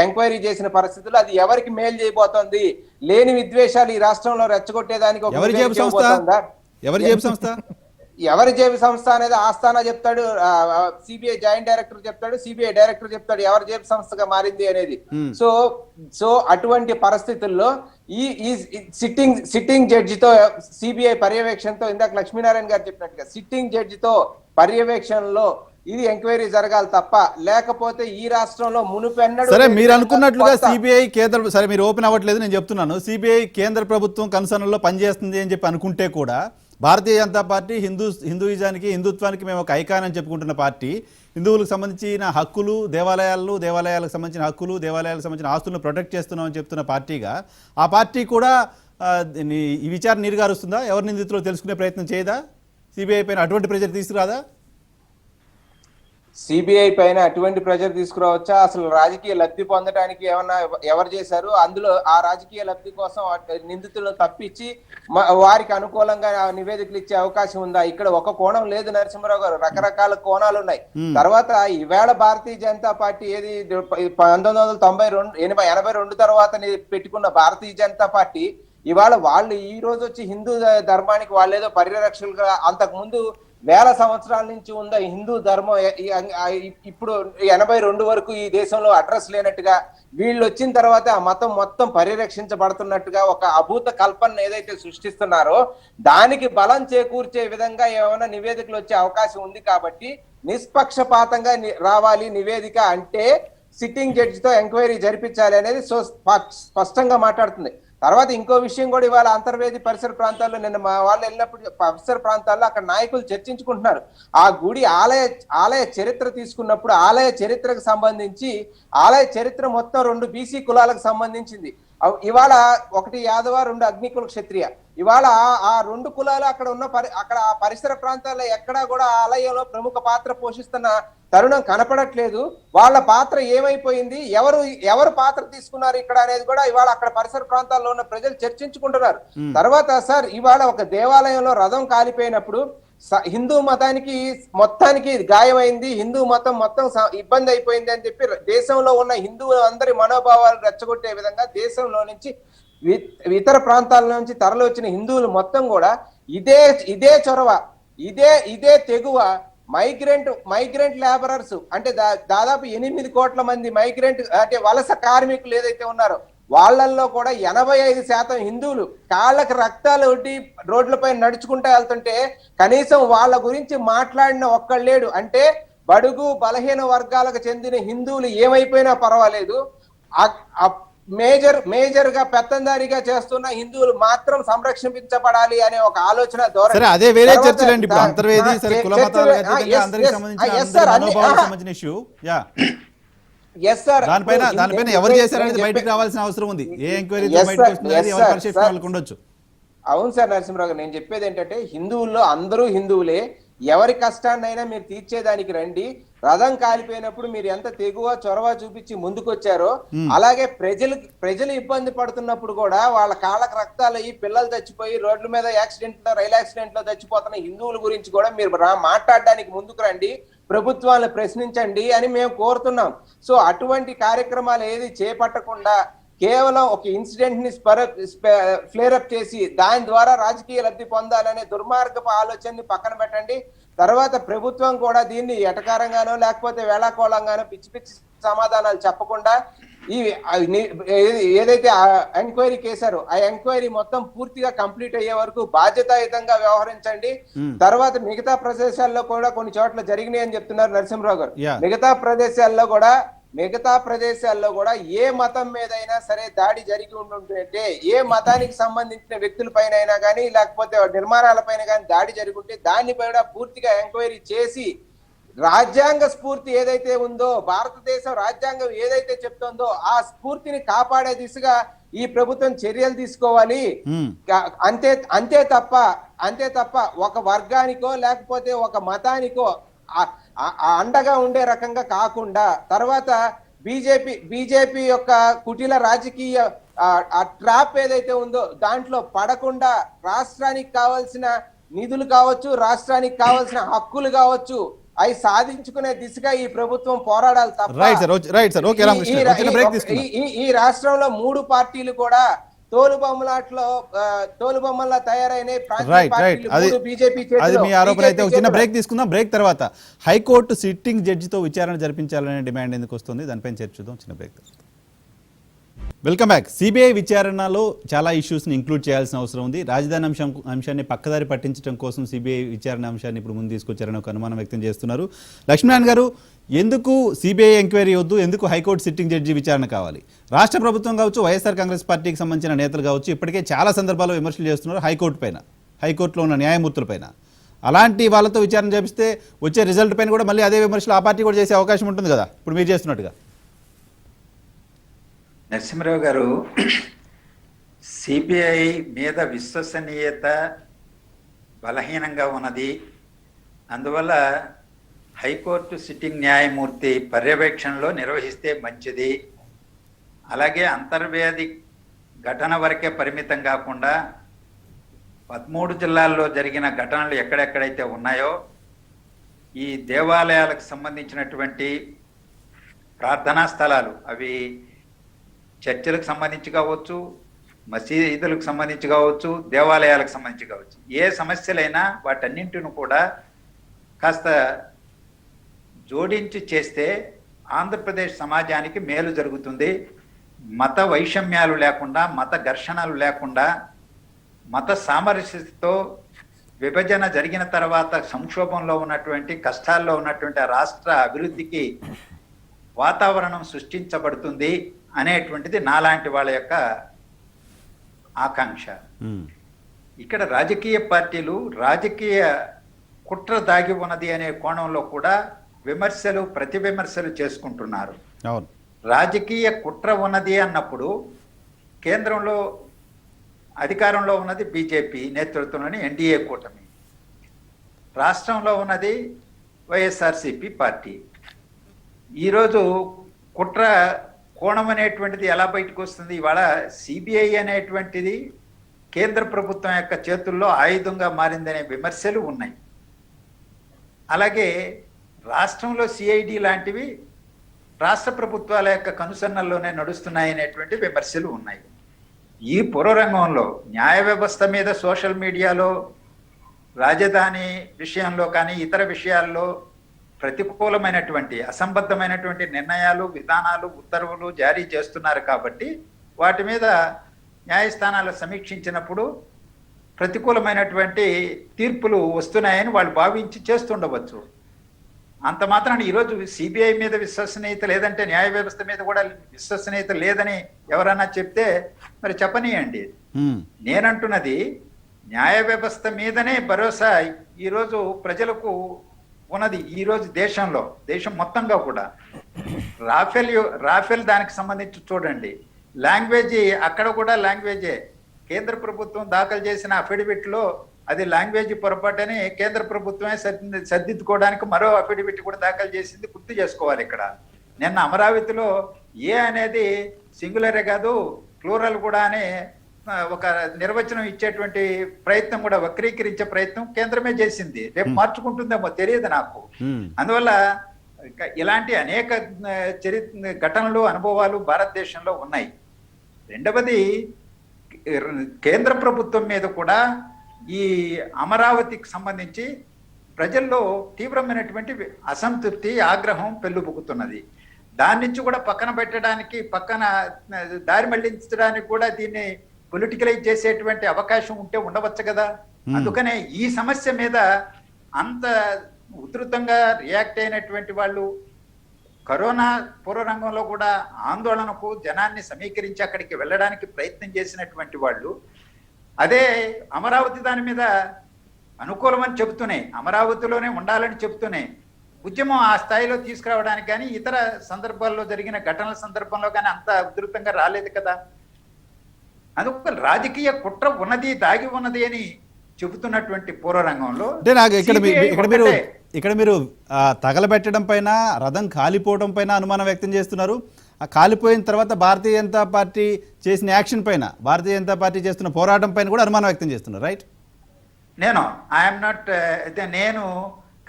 ఎంక్వైరీ చేసిన పరిస్థితుల్లో అది ఎవరికి మేలు చేయబోతోంది? లేని విద్వేషాలు ఈ రాష్ట్రంలో రెచ్చగొట్టేదానికి ఎవరి జేబు సంస్థ అనేది ఆస్థానా చెప్తాడు, సిబిఐ జాయింట్ డైరెక్టర్ చెప్తాడు, సిబిఐ డైరెక్టర్ చెప్తాడు ఎవరి జేబు సంస్థగా మారింది అనేది. సో అటువంటి పరిస్థితుల్లో ఈ సిట్టింగ్ జడ్జితో సిబిఐ పర్యవేక్షణతో, ఇందాక లక్ష్మీనారాయణ గారు చెప్పినట్టుగా సిట్టింగ్ జడ్జితో పర్యవేక్షణలో ఇది ఎంక్వైరీ జరగాలి తప్ప, లేకపోతే ఈ రాష్ట్రంలో మునుపెన్నడూ సరే మీరు అనుకున్నట్లుగా సిబిఐ కేంద్ర సరే మీరు ఓపెన్ అవ్వట్లేదు, నేను చెప్తున్నాను సిబిఐ కేంద్ర ప్రభుత్వం కన్సర్న్లో పనిచేస్తుంది అని చెప్పి అనుకుంటే కూడా భారతీయ జనతా పార్టీ హిందూయిజానికి, హిందుత్వానికి మేము ఒక ఐకాన్ అని చెప్పుకుంటున్న పార్టీ, హిందువులకు సంబంధించిన హక్కులు, దేవాలయాలకు సంబంధించిన హక్కులు, దేవాలయాలకు సంబంధించిన ఆస్తులను ప్రొటెక్ట్ చేస్తున్నామని చెప్తున్న పార్టీగా ఆ పార్టీ కూడా ఈ విచారణ నీరుగారుస్తుందా? ఎవరి నిందితులో తెలుసుకునే ప్రయత్నం చేయదా? సిబిఐ పైన అటువంటి ప్రెజర్ తీసుకురాదా? సిబిఐ పైన అటువంటి ప్రెషర్ తీసుకురావచ్చా? అసలు రాజకీయ లబ్ధి పొందడానికి ఏమన్నా ఎవరు చేశారు? అందులో ఆ రాజకీయ లబ్ధి కోసం నిందితులను తప్పించి వారికి అనుకూలంగా నివేదికలు ఇచ్చే అవకాశం ఉందా? ఇక్కడ ఒక కోణం లేదు నరసింహారావు గారు, రకరకాల కోణాలు ఉన్నాయి. తర్వాత ఈవేళ భారతీయ జనతా పార్టీ ఏది 1982 తర్వాత పెట్టుకున్న భారతీయ జనతా పార్టీ ఇవాళ వాళ్ళు ఈ రోజు వచ్చి హిందూ ధర్మానికి వాళ్ళేదో పరిరక్షకులుగా, అంతకు ముందు వేల సంవత్సరాల నుంచి ఉన్న హిందూ ధర్మం ఇప్పుడు 82 వరకు ఈ దేశంలో అడ్రస్ లేనట్టుగా, వీళ్ళు వచ్చిన తర్వాత ఆ మతం మొత్తం పరిరక్షించబడుతున్నట్టుగా ఒక అభూత కల్పన ఏదైతే సృష్టిస్తున్నారో దానికి బలం చేకూర్చే విధంగా ఏమైనా నివేదికలు వచ్చే అవకాశం ఉంది. కాబట్టి నిష్పక్షపాతంగా రావాలి నివేదిక అంటే సిట్టింగ్ జడ్జితో ఎంక్వైరీ జరిపించాలి అనేది స్పష్టంగా మాట్లాడుతుంది. తర్వాత ఇంకో విషయం కూడా ఇవాళ అంతర్వేది పరిసర ప్రాంతాల్లో నిన్న మా వాళ్ళు వెళ్ళినప్పుడు పరిసర ప్రాంతాల్లో అక్కడ నాయకులు చర్చించుకుంటున్నారు. ఆ గుడి ఆలయ చరిత్ర తీసుకున్నప్పుడు ఆలయ చరిత్రకు సంబంధించి ఆలయ చరిత్ర మొత్తం 2 బీసీ కులాలకు సంబంధించింది. ఇవాళ ఒకటి యాదవ, 2 అగ్నికుల క్షత్రియ. ఇవాళ ఆ 2 కులాలు అక్కడ ఉన్న అక్కడ ఆ పరిసర ప్రాంతాల్లో ఎక్కడా కూడా ఆలయంలో ప్రముఖ పాత్ర పోషిస్తున్న తరుణం కనపడట్లేదు. వాళ్ళ పాత్ర ఏమైపోయింది, ఎవరు పాత్ర తీసుకున్నారు ఇక్కడ అనేది కూడా ఇవాళ అక్కడ పరిసర ప్రాంతాల్లో ఉన్న ప్రజలు చర్చించుకుంటున్నారు. తర్వాత సార్ ఇవాళ ఒక దేవాలయంలో రథం కాలిపోయినప్పుడు హిందూ మతానికి మొత్తానికి గాయమైంది, హిందూ మతం మొత్తం ఇబ్బంది అయిపోయింది అని చెప్పి దేశంలో ఉన్న హిందువులు అందరి మనోభావాలు రెచ్చగొట్టే విధంగా దేశంలో నుంచి ఇతర ప్రాంతాల నుంచి తరలి వచ్చిన హిందువులు మొత్తం కూడా ఇదే చొరవ, ఇదే తెగువ మైగ్రెంట్ లేబరర్స్ అంటే దాదాపు 8 కోట్ల మంది మైగ్రెంట్ అంటే వలస కార్మికులు ఏదైతే ఉన్నారో వాళ్ళల్లో కూడా 85% హిందువులు కాళ్ళకి రక్తాలు ఒడ్డి రోడ్లపై నడుచుకుంటూ వెళ్తుంటే కనీసం వాళ్ళ గురించి మాట్లాడిన ఒక్కడు లేడు. అంటే బడుగు బలహీన వర్గాలకు చెందిన హిందువులు ఏమైపోయినా పర్వాలేదు, మేజర్ గా పెత్తందారిగా చేస్తున్న హిందువులు మాత్రం సంరక్షించబడాలి అనే ఒక ఆలోచన ధోరణి. అదే వేరే చర్చలండి. ఇప్పుడు అంతర్వేది సరే కుల మతాలకు అతీతంగా అందరికి సంబంధించిన ఇష్యూ. దానిపైన ఎవరు చేశారనేది బయటకు రావాల్సిన అవసరం ఉంది. ఏ ఎంక్వైరీ బయటకు వస్తుంది ఎవరి పరిశీలన వాళ్ళకు ఉండొచ్చు. అవును సార్ నరసింహరావు గారు, నేను చెప్పేది ఏంటంటే హిందువుల్లో అందరూ హిందువులే, ఎవరి కష్టాన్నైనా మీరు తీర్చేదానికి రండి. రథం కాలిపోయినప్పుడు మీరు ఎంత తెగువ చొరవ చూపించి ముందుకొచ్చారో అలాగే ప్రజలు ఇబ్బంది పడుతున్నప్పుడు కూడా వాళ్ళ కాళ్ళకు రక్తాలు అయ్యి పిల్లలు చచ్చిపోయి రోడ్ల మీద రైలు యాక్సిడెంట్ లో చచ్చిపోతున్న హిందువుల గురించి కూడా మీరు మాట్లాడడానికి ముందుకు రండి, ప్రభుత్వాలను ప్రశ్నించండి అని మేము కోరుతున్నాం. సో అటువంటి కార్యక్రమాలు ఏది చేపట్టకుండా కేవలం ఒక ఇన్సిడెంట్ ని ఫ్లేరప్ చేసి దాని ద్వారా రాజకీయ లబ్ధి పొందాలనే దుర్మార్గపు ఆలోచనని పక్కన పెట్టండి. తర్వాత ప్రభుత్వం కూడా దీన్ని ఎటకారంగానో లేకపోతే వేళాకోళంగానో పిచ్చి పిచ్చి సమాధానాలు చెప్పకుండా ఏదైతే ఎంక్వైరీ చేశారో ఆ ఎంక్వైరీ మొత్తం పూర్తిగా కంప్లీట్ అయ్యే వరకు బాధ్యతాయుతంగా వ్యవహరించండి. తర్వాత మిగతా ప్రదేశాల్లో కూడా కొన్ని చోట్ల జరిగినాయి అని చెప్తున్నారు నరసింహరావు గారు. మిగతా ప్రదేశాల్లో కూడా ఏ మతం మీదైనా సరే దాడి జరిగి ఉంటుంటే, ఏ మతానికి సంబంధించిన వ్యక్తుల పైన అయినా కానీ లేకపోతే నిర్మాణాల పైన కానీ దాడి జరిగి ఉంటే దాన్ని పైన పూర్తిగా ఎంక్వైరీ చేసి రాజ్యాంగ స్ఫూర్తి ఏదైతే ఉందో, భారతదేశం రాజ్యాంగం ఏదైతే చెప్తుందో ఆ స్ఫూర్తిని కాపాడే దిశగా ఈ ప్రభుత్వం చర్యలు తీసుకోవాలి. అంతే తప్ప ఒక వర్గానికో లేకపోతే ఒక మతానికో అండగా ఉండే రకంగా కాకుండా, తర్వాత బీజేపీ యొక్క కుటిల రాజకీయ ట్రాప్ ఏదైతే ఉందో దాంట్లో పడకుండా రాష్ట్రానికి కావాల్సిన నిధులు కావచ్చు, రాష్ట్రానికి కావాల్సిన హక్కులు కావచ్చు అవి సాధించుకునే దిశగా ఈ ప్రభుత్వం పోరాడాలి తప్ప ఈ రాష్ట్రంలో 3 పార్టీలు కూడా తోలుబొమ్మలా తయారైన బీజేపీ. అది మీ ఆరోపణ అయితే. చిన్న బ్రేక్ తీసుకుందాం. బ్రేక్ తర్వాత హైకోర్టు సిట్టింగ్ జడ్జితో విచారణ జరిపించాలనే డిమాండ్ ఎందుకు వస్తుంది దానిపైన చర్చిద్దాం. చిన్న బ్రేక్. Welcome back. సిబిఐ విచారణలో చాలా ఇష్యూస్ని ఇంక్లూడ్ చేయాల్సిన అవసరం ఉంది. రాజధాని అంశాన్ని పక్కదారి పట్టించడం కోసం సిబిఐ విచారణ అంశాన్ని ఇప్పుడు ముందు తీసుకొచ్చారని ఒక అనుమానం వ్యక్తం చేస్తున్నారు. లక్ష్మీనారాయణ గారు, ఎందుకు సిబిఐ ఎంక్వైరీ వద్దు, ఎందుకు హైకోర్టు సిట్టింగ్ జడ్జి విచారణ కావాలి? రాష్ట్ర ప్రభుత్వం కావచ్చు, వైఎస్ఆర్ కాంగ్రెస్ పార్టీకి సంబంధించిన నేతలు కావచ్చు, ఇప్పటికే చాలా సందర్భాల్లో విమర్శలు చేస్తున్నారు హైకోర్టు పైన, హైకోర్టులో ఉన్న న్యాయమూర్తుల పైన. అలాంటి వాళ్ళతో విచారణ చేపిస్తే వచ్చే రిజల్ట్ పైన కూడా మళ్ళీ అదే విమర్శలు ఆ పార్టీ కూడా చేసే అవకాశం ఉంటుంది కదా, ఇప్పుడు మీరు చేస్తున్నట్టుగా. నరసింహరావు గారు, సిబిఐ మీద విశ్వసనీయత బలహీనంగా ఉన్నది. అందువల్ల హైకోర్టు సిట్టింగ్ న్యాయమూర్తి పర్యవేక్షణలో నిర్వహిస్తే మంచిది. అలాగే అంతర్వేది ఘటన వరకే పరిమితం కాకుండా 13 జిల్లాల్లో జరిగిన ఘటనలు ఎక్కడెక్కడైతే ఉన్నాయో ఈ దేవాలయాలకు సంబంధించినటువంటి ప్రార్థనా స్థలాలు, అవి చర్చిలకు సంబంధించి కావచ్చు, మసీదులకు సంబంధించి కావచ్చు, దేవాలయాలకు సంబంధించి కావచ్చు, ఏ సమస్యలైనా వాటన్నింటిని కూడా కాస్త జోడించి చేస్తే ఆంధ్రప్రదేశ్ సమాజానికి మేలు జరుగుతుంది. మత వైషమ్యాలు లేకుండా, మత ఘర్షణలు లేకుండా, మత సామరస్యతతో విభజన జరిగిన తర్వాత సంక్షోభంలో ఉన్నటువంటి, కష్టాల్లో ఉన్నటువంటి రాష్ట్ర అభివృద్ధికి వాతావరణం సృష్టించబడుతుంది అనేటువంటిది నాలాంటి వాళ్ళ యొక్క ఆకాంక్ష. ఇక్కడ రాజకీయ పార్టీలు రాజకీయ కుట్ర దాగి ఉన్నది అనే కోణంలో కూడా విమర్శలు, ప్రతి విమర్శలు చేసుకుంటున్నారు. అవును, రాజకీయ కుట్ర ఉన్నది అన్నప్పుడు కేంద్రంలో అధికారంలో ఉన్నది బీజేపీ నేతృత్వంలోని ఎన్డీఏ కూటమి, రాష్ట్రంలో ఉన్నది వైఎస్ఆర్సిపి పార్టీ. ఈరోజు కుట్ర కోణం అనేటువంటిది ఎలా బయటకు వస్తుంది? ఇవాళ సిబిఐ అనేటువంటిది కేంద్ర ప్రభుత్వం యొక్క చేతుల్లో ఆయుధంగా మారిందనే విమర్శలు ఉన్నాయి. అలాగే రాష్ట్రంలో సిఐడి లాంటివి రాష్ట్ర ప్రభుత్వాల యొక్క కనుసన్నల్లోనే నడుస్తున్నాయనేటువంటి విమర్శలు ఉన్నాయి. ఈ పురరంగంలో న్యాయ వ్యవస్థ మీద సోషల్ మీడియాలో, రాజధాని విషయంలో కానీ ఇతర విషయాల్లో ప్రతికూలమైనటువంటి, అసంబద్ధమైనటువంటి నిర్ణయాలు, విధానాలు, ఉత్తర్వులు జారీ చేస్తున్నారు. కాబట్టి వాటి మీద న్యాయస్థానాలు సమీక్షించినప్పుడు ప్రతికూలమైనటువంటి తీర్పులు వస్తున్నాయని వాళ్ళు భావించి చేస్తుండవచ్చు. అంత మాత్రాన్ని ఈరోజు సిబిఐ మీద విశ్వసనీయత లేదంటే న్యాయ వ్యవస్థ మీద కూడా విశ్వసనీయత లేదని ఎవరన్నా చెప్తే మరి చెప్పనీయండి. నేనంటున్నది న్యాయ వ్యవస్థ మీదనే భరోసా ఈరోజు ప్రజలకు ఉన్నది. ఈరోజు దేశం మొత్తంగా కూడా రాఫెల్ దానికి సంబంధించి చూడండి, లాంగ్వేజీ అక్కడ కూడా లాంగ్వేజే. కేంద్ర ప్రభుత్వం దాఖలు చేసిన అఫిడవిట్లో అది లాంగ్వేజ్ పొరపాటని కేంద్ర ప్రభుత్వమే సర్దిద్దుకోవడానికి మరో అఫిడవిట్ కూడా దాఖలు చేసింది, గుర్తు చేసుకోవాలి. ఇక్కడ నిన్న అమరావతిలో ఏ అనేది సింగులరే కాదు ప్లూరల్ కూడా అనే ఒక నిర్వచనం ఇచ్చేటువంటి ప్రయత్నం కూడా, వక్రీకరించే ప్రయత్నం కేంద్రమే చేసింది. రేపు మార్చుకుంటుందేమో తెలియదు నాకు. అందువల్ల ఇలాంటి అనేక ఘటనలు, అనుభవాలు భారతదేశంలో ఉన్నాయి. రెండవది, కేంద్ర ప్రభుత్వం మీద కూడా ఈ అమరావతికి సంబంధించి ప్రజల్లో తీవ్రమైనటువంటి అసంతృప్తి, ఆగ్రహం పెళ్ళుబుకుతున్నది. దాని నుంచి కూడా పక్కన పెట్టడానికి, పక్కన దారి మళ్లించడానికి కూడా దీన్ని పొలిటికలైజ్ చేసేటువంటి అవకాశం ఉంటే ఉండవచ్చు కదా. అందుకనే ఈ సమస్య మీద అంత ఉధృతంగా రియాక్ట్ అయినటువంటి వాళ్ళు, కరోనా పూర్వరంగంలో కూడా ఆందోళనకు జనాన్ని సమీకరించి అక్కడికి వెళ్ళడానికి ప్రయత్నం చేసినటువంటి వాళ్ళు, అదే అమరావతి దాని మీద అనుకూలమని చెబుతున్నాయి, అమరావతిలోనే ఉండాలని చెబుతున్నాయి. ఉద్యమం ఆ స్థాయిలో తీసుకురావడానికి కానీ ఇతర సందర్భాల్లో జరిగిన ఘటనల సందర్భంలో కానీ అంత ఉధృతంగా రాలేదు కదా. అందుకు రాజకీయ కుట్ర ఉన్నది, దాగి ఉన్నది అని చెబుతున్నటువంటి పూర్వరంగంలో అంటే నాకు ఇక్కడ మీరు తగలబెట్టడం పైన, రథం కాలిపోవడం పైన అనుమానం వ్యక్తం చేస్తున్నారు. ఆ కాలిపోయిన తర్వాత భారతీయ జనతా పార్టీ చేసిన యాక్షన్ పైన, భారతీయ జనతా పార్టీ చేస్తున్న పోరాటం పైన కూడా అనుమానం వ్యక్తం చేస్తున్నారు, రైట్? నేను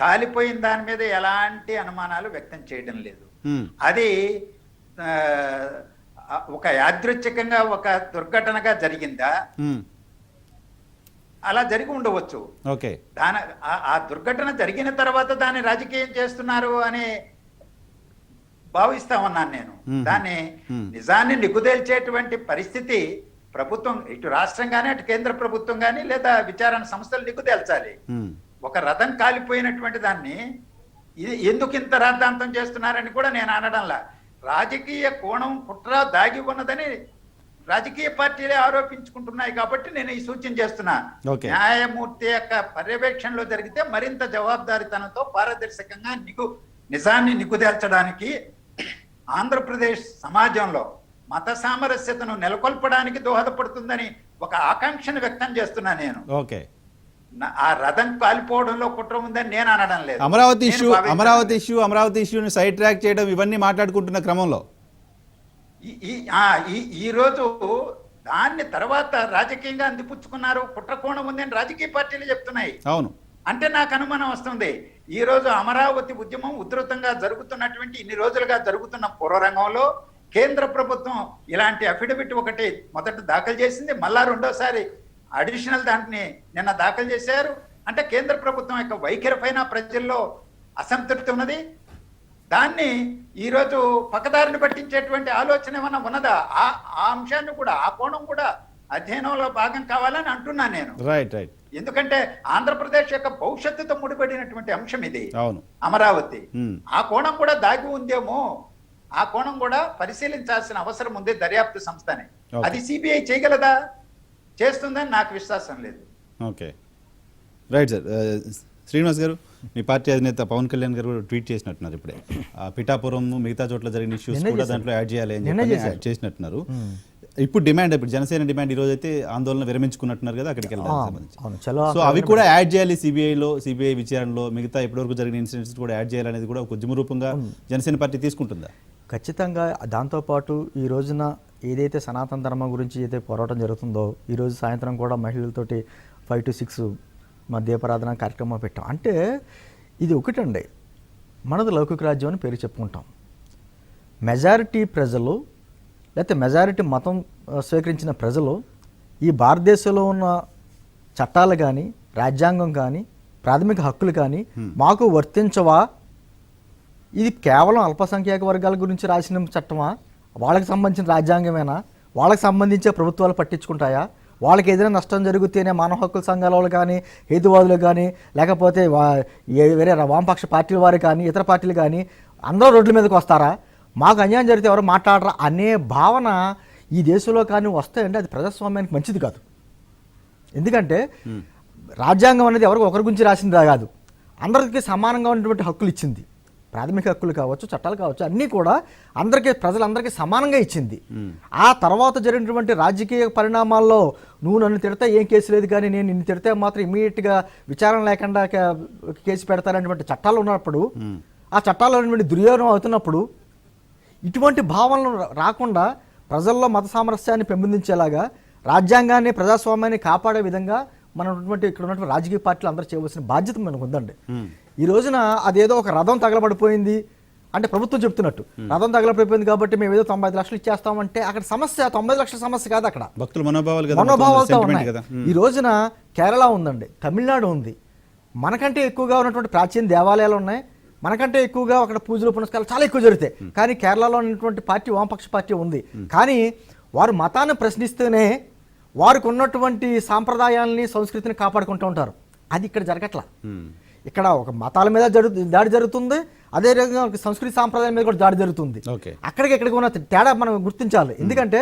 కాలిపోయిన దాని మీద ఎలాంటి అనుమానాలు వ్యక్తం చేయడం లేదు. అది ఒక యాదృచ్ఛికంగా ఒక దుర్ఘటనగా జరిగిందా? అలా జరిగి ఉండవచ్చు. ఓకే, ఆ దుర్ఘటన జరిగిన తర్వాత దాన్ని రాజకీయం చేస్తున్నారు అని భావిస్తామన్నాను నేను. దాన్ని నిజాన్ని నిగ్గుదేల్చేటువంటి పరిస్థితి ప్రభుత్వం, ఇటు రాష్ట్రం కానీ అటు కేంద్ర ప్రభుత్వం కానీ లేదా విచారణ సంస్థలు నిగ్గుదేల్చాలి. ఒక రథం కాలిపోయినటువంటి దాన్ని ఇది ఎందుకు ఇంత రాద్ధాంతం చేస్తున్నారని కూడా నేను అనడంలా. రాజకీయ కోణం, కుట్ర దాగి ఉన్నదని రాజకీయ పార్టీలే ఆరోపించుకుంటున్నాయి కాబట్టి నేను ఈ సూచన చేస్తున్నా. న్యాయమూర్తి యొక్క పర్యవేక్షణలో జరిగితే మరింత జవాబుదారీతనంతో, పారదర్శకంగా నిజాన్ని నిగ్గుదేల్చడానికి, ఆంధ్రప్రదేశ్ సమాజంలో మత సామరస్యతను నెలకొల్పడానికి దోహదపడుతుందని ఒక ఆకాంక్షను వ్యక్తం చేస్తున్నా నేను. ఓకే, ఆ రథం కాలిపోవడంలో కుట్ర ఉందని నేను అనడం లేదు. అమరావతి నేను ఇష్యూ భావించడం అమరావతి ఇష్యూని సైడ్ ట్రాక్ చేయడం ఇవన్నీ మాట్లాడుకుంటున్న క్రమంలో ఈ రోజు దాన్ని తర్వాత రాజకీయంగా అందిపుచ్చుకున్నారు, కుట్రకోణం ఉందని రాజకీయ పార్టీలు చెప్తున్నాయి. అవును, అంటే నాకు అనుమానం వస్తుంది. ఈ రోజు అమరావతి ఉద్యమం ఉధృతంగా జరుగుతున్నటువంటి ఇన్ని రోజులుగా జరుగుతున్న పూర్వరంగంలో కేంద్ర ప్రభుత్వం ఇలాంటి అఫిడవిట్ ఒకటి మొదట దాఖలు చేసింది, మళ్ళా రెండోసారి అడిషనల్ దాంట్ని నిన్న దాఖలు చేశారు. అంటే కేంద్ర ప్రభుత్వం యొక్క వైఖరి పైన ప్రజల్లో అసంతృప్తి ఉన్నది. దాన్ని ఈరోజు పక్కదారిని పట్టించేటువంటి ఆలోచన ఏమన్నా ఉన్నదా? ఆ అంశాన్ని కూడా, ఆ కోణం కూడా అధ్యయనంలో భాగం కావాలని అంటున్నాను నేను. Right right. ఎందుకంటే ఆంధ్రప్రదేశ్ యొక్క భవిష్యత్తుతో ముడిపడినటువంటి అంశం ఇది, అవును, అమరావతి. ఆ కోణం కూడా దాగి ఉందేమో, ఆ కోణం కూడా పరిశీలించాల్సిన అవసరం ఉంది దర్యాప్తు సంస్థని. అది సిబిఐ చేయగలదా? చేస్తుందని నాకు విశ్వాసం లేదు. Okay, right sir. శ్రీనివాస్ గారు, మీ పార్టీ అధినేత పవన్ కళ్యాణ్ గారు కూడా ట్వీట్ చేసినట్టున్నారు ఇప్పుడే. పిఠాపురం మిగతా చోట్ల జరిగిన ఇష్యూస్ కూడా దాంట్లో యాడ్ చేయాలి అని చెప్పి యాడ్ చేసినట్టున్నారు. ఇప్పుడు డిమాండ్, ఇప్పుడు జనసేన డిమాండ్ ఈ రోజు అయితే ఆందోళన విరమించుకున్నట్టున్నారు కదా, అక్కడికి వెళ్ళడానికి సంబంధించి. సో అవి కూడా యాడ్ చేయాలి సిబిఐ విచారణలో, మిగతా ఇప్పటివరకు జరిగిన ఇన్సిడెంట్స్ కూడా యాడ్ చేయాలనేది కూడా ఒక ఉద్యమ రూపంగా జనసేన పార్టీ తీసుకుంటుందా? ఖచ్చితంగా. దాంతోపాటు ఈ రోజున ఏదైతే సనాతన ధర్మం గురించి అయితే పోరాటం జరుగుతుందో, ఈరోజు సాయంత్రం కూడా మహిళలతోటి 5 to 6 మా దీపారాధన కార్యక్రమం పెట్టాం. అంటే ఇది ఒకటండి, మనది లౌకిక రాజ్యం అని పేరు చెప్పుకుంటాం. మెజారిటీ ప్రజలు లేకపోతే మెజారిటీ మతం స్వీకరించిన ప్రజలు ఈ భారతదేశంలో ఉన్న చట్టాలు కానీ, రాజ్యాంగం కానీ, ప్రాథమిక హక్కులు కానీ మాకు వర్తించవా? ఇది కేవలం అల్పసంఖ్యాక వర్గాల గురించి రాసిన చట్టమా? వాళ్ళకి సంబంధించిన రాజ్యాంగమేనా? వాళ్ళకి సంబంధించే ప్రభుత్వాలు పట్టించుకుంటాయా? వాళ్ళకి ఏదైనా నష్టం జరిగితేనే మానవ హక్కుల సంఘాల వాళ్ళు కానీ, హేతువాదులు కానీ, లేకపోతే వేరే వామపక్ష పార్టీల వారు కానీ, ఇతర పార్టీలు కానీ అందరూ రోడ్ల మీదకి వస్తారా? మాకు అన్యాయం జరిగితే ఎవరు మాట్లాడరా అనే భావన ఈ దేశంలో కానీ వస్తాయంటే అది ప్రజాస్వామ్యానికి మంచిది కాదు. ఎందుకంటే రాజ్యాంగం అనేది ఎవరికి ఒకరి గురించి రాసింది కాదు, అందరికీ సమానంగా ఉన్నటువంటి హక్కులు ఇచ్చింది. ప్రాథమిక హక్కులు కావచ్చు, చట్టాలు కావచ్చు, అన్నీ కూడా అందరికీ, ప్రజలందరికీ సమానంగా ఇచ్చింది. ఆ తర్వాత జరిగినటువంటి రాజకీయ పరిణామాల్లో నువ్వు నన్ను తిడితే ఏం కేసు లేదు, కానీ నేను నిన్ను తిడితే మాత్రం ఇమీడియట్గా విచారణ లేకుండా కేసు పెడతారనేటువంటి చట్టాలు ఉన్నప్పుడు, ఆ చట్టాలు అనేటువంటి దుర్యోగం అవుతున్నప్పుడు, ఇటువంటి భావనలు రాకుండా ప్రజల్లో మత సామరస్యాన్ని పెంపొందించేలాగా, రాజ్యాంగాన్ని, ప్రజాస్వామ్యాన్ని కాపాడే విధంగా ఇక్కడ ఉన్నటువంటి రాజకీయ పార్టీలు అందరూ చేయవలసిన బాధ్యత మనకు ఉందండి. ఈ రోజున అదేదో ఒక రథం తగలబడిపోయింది అంటే ప్రభుత్వం చెప్తున్నట్టు రథం తగలబడిపోయింది కాబట్టి మేము ఏదో 95 లక్షలు ఇచ్చేస్తామంటే అక్కడ సమస్య 90 లక్షల సమస్య కాదు, అక్కడ భక్తుల మనోభావాలతో ఉన్నాయి. ఈ రోజున కేరళ ఉందండి, తమిళనాడు ఉంది, మనకంటే ఎక్కువగా ఉన్నటువంటి ప్రాచీన దేవాలయాలు ఉన్నాయి, మనకంటే ఎక్కువగా అక్కడ పూజలు పునస్కారాలు చాలా ఎక్కువ జరుగుతాయి. కానీ కేరళలో ఉన్నటువంటి పార్టీ వామపక్ష పార్టీ ఉంది. కానీ వారు మతాన్ని ప్రశ్నిస్తేనే వారికి ఉన్నటువంటి సాంప్రదాయాలని, సంస్కృతిని కాపాడుకుంటూ ఉంటారు. అది ఇక్కడ జరగట్లా. ఇక్కడ ఒక మతాల మీద దాడి జరుగుతుంది, అదే రకంగా సంస్కృతి సాంప్రదాయాల మీద కూడా దాడి జరుగుతుంది. అక్కడికి ఎక్కడికి ఉన్న తేడా మనం గుర్తించాలి. ఎందుకంటే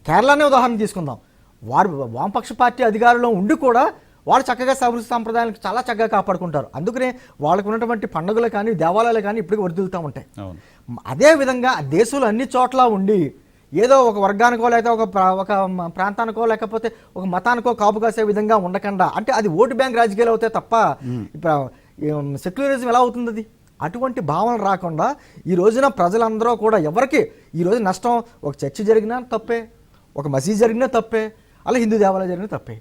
కేరళనే ఉదాహరణ తీసుకుందాం, వారు వామపక్ష పార్టీ అధికారంలో ఉండి కూడా వాళ్ళు చక్కగా సంస్కృతి సాంప్రదాయాలకు చాలా చక్కగా కాపాడుకుంటారు. అందుకనే వాళ్ళకు ఉన్నటువంటి పండుగలు కానీ, దేవాలయాలు కానీ ఇప్పటికీ వర్ధిల్తూ ఉంటాయి. అదేవిధంగా దేశంలో అన్ని చోట్ల ఉండి ఏదో ఒక వర్గానికో లేకపోతే ఒక ప్రాంతానికో లేకపోతే ఒక మతానికో కాపు కాసే విధంగా ఉండకుండా, అంటే అది ఓటు బ్యాంక్ రాజకీయాలు అవుతాయి తప్ప సెక్యులరిజం ఎలా అవుతుంది? అది అటువంటి భావన రాకుండా ఈ రోజున ప్రజలందరూ కూడా ఎవరికి ఈ రోజు నష్టం, ఒక చర్చి జరిగినా తప్పే, ఒక మసీదు జరిగినా తప్పే, అలా హిందూ దేవాలయం జరిగినా తప్పే.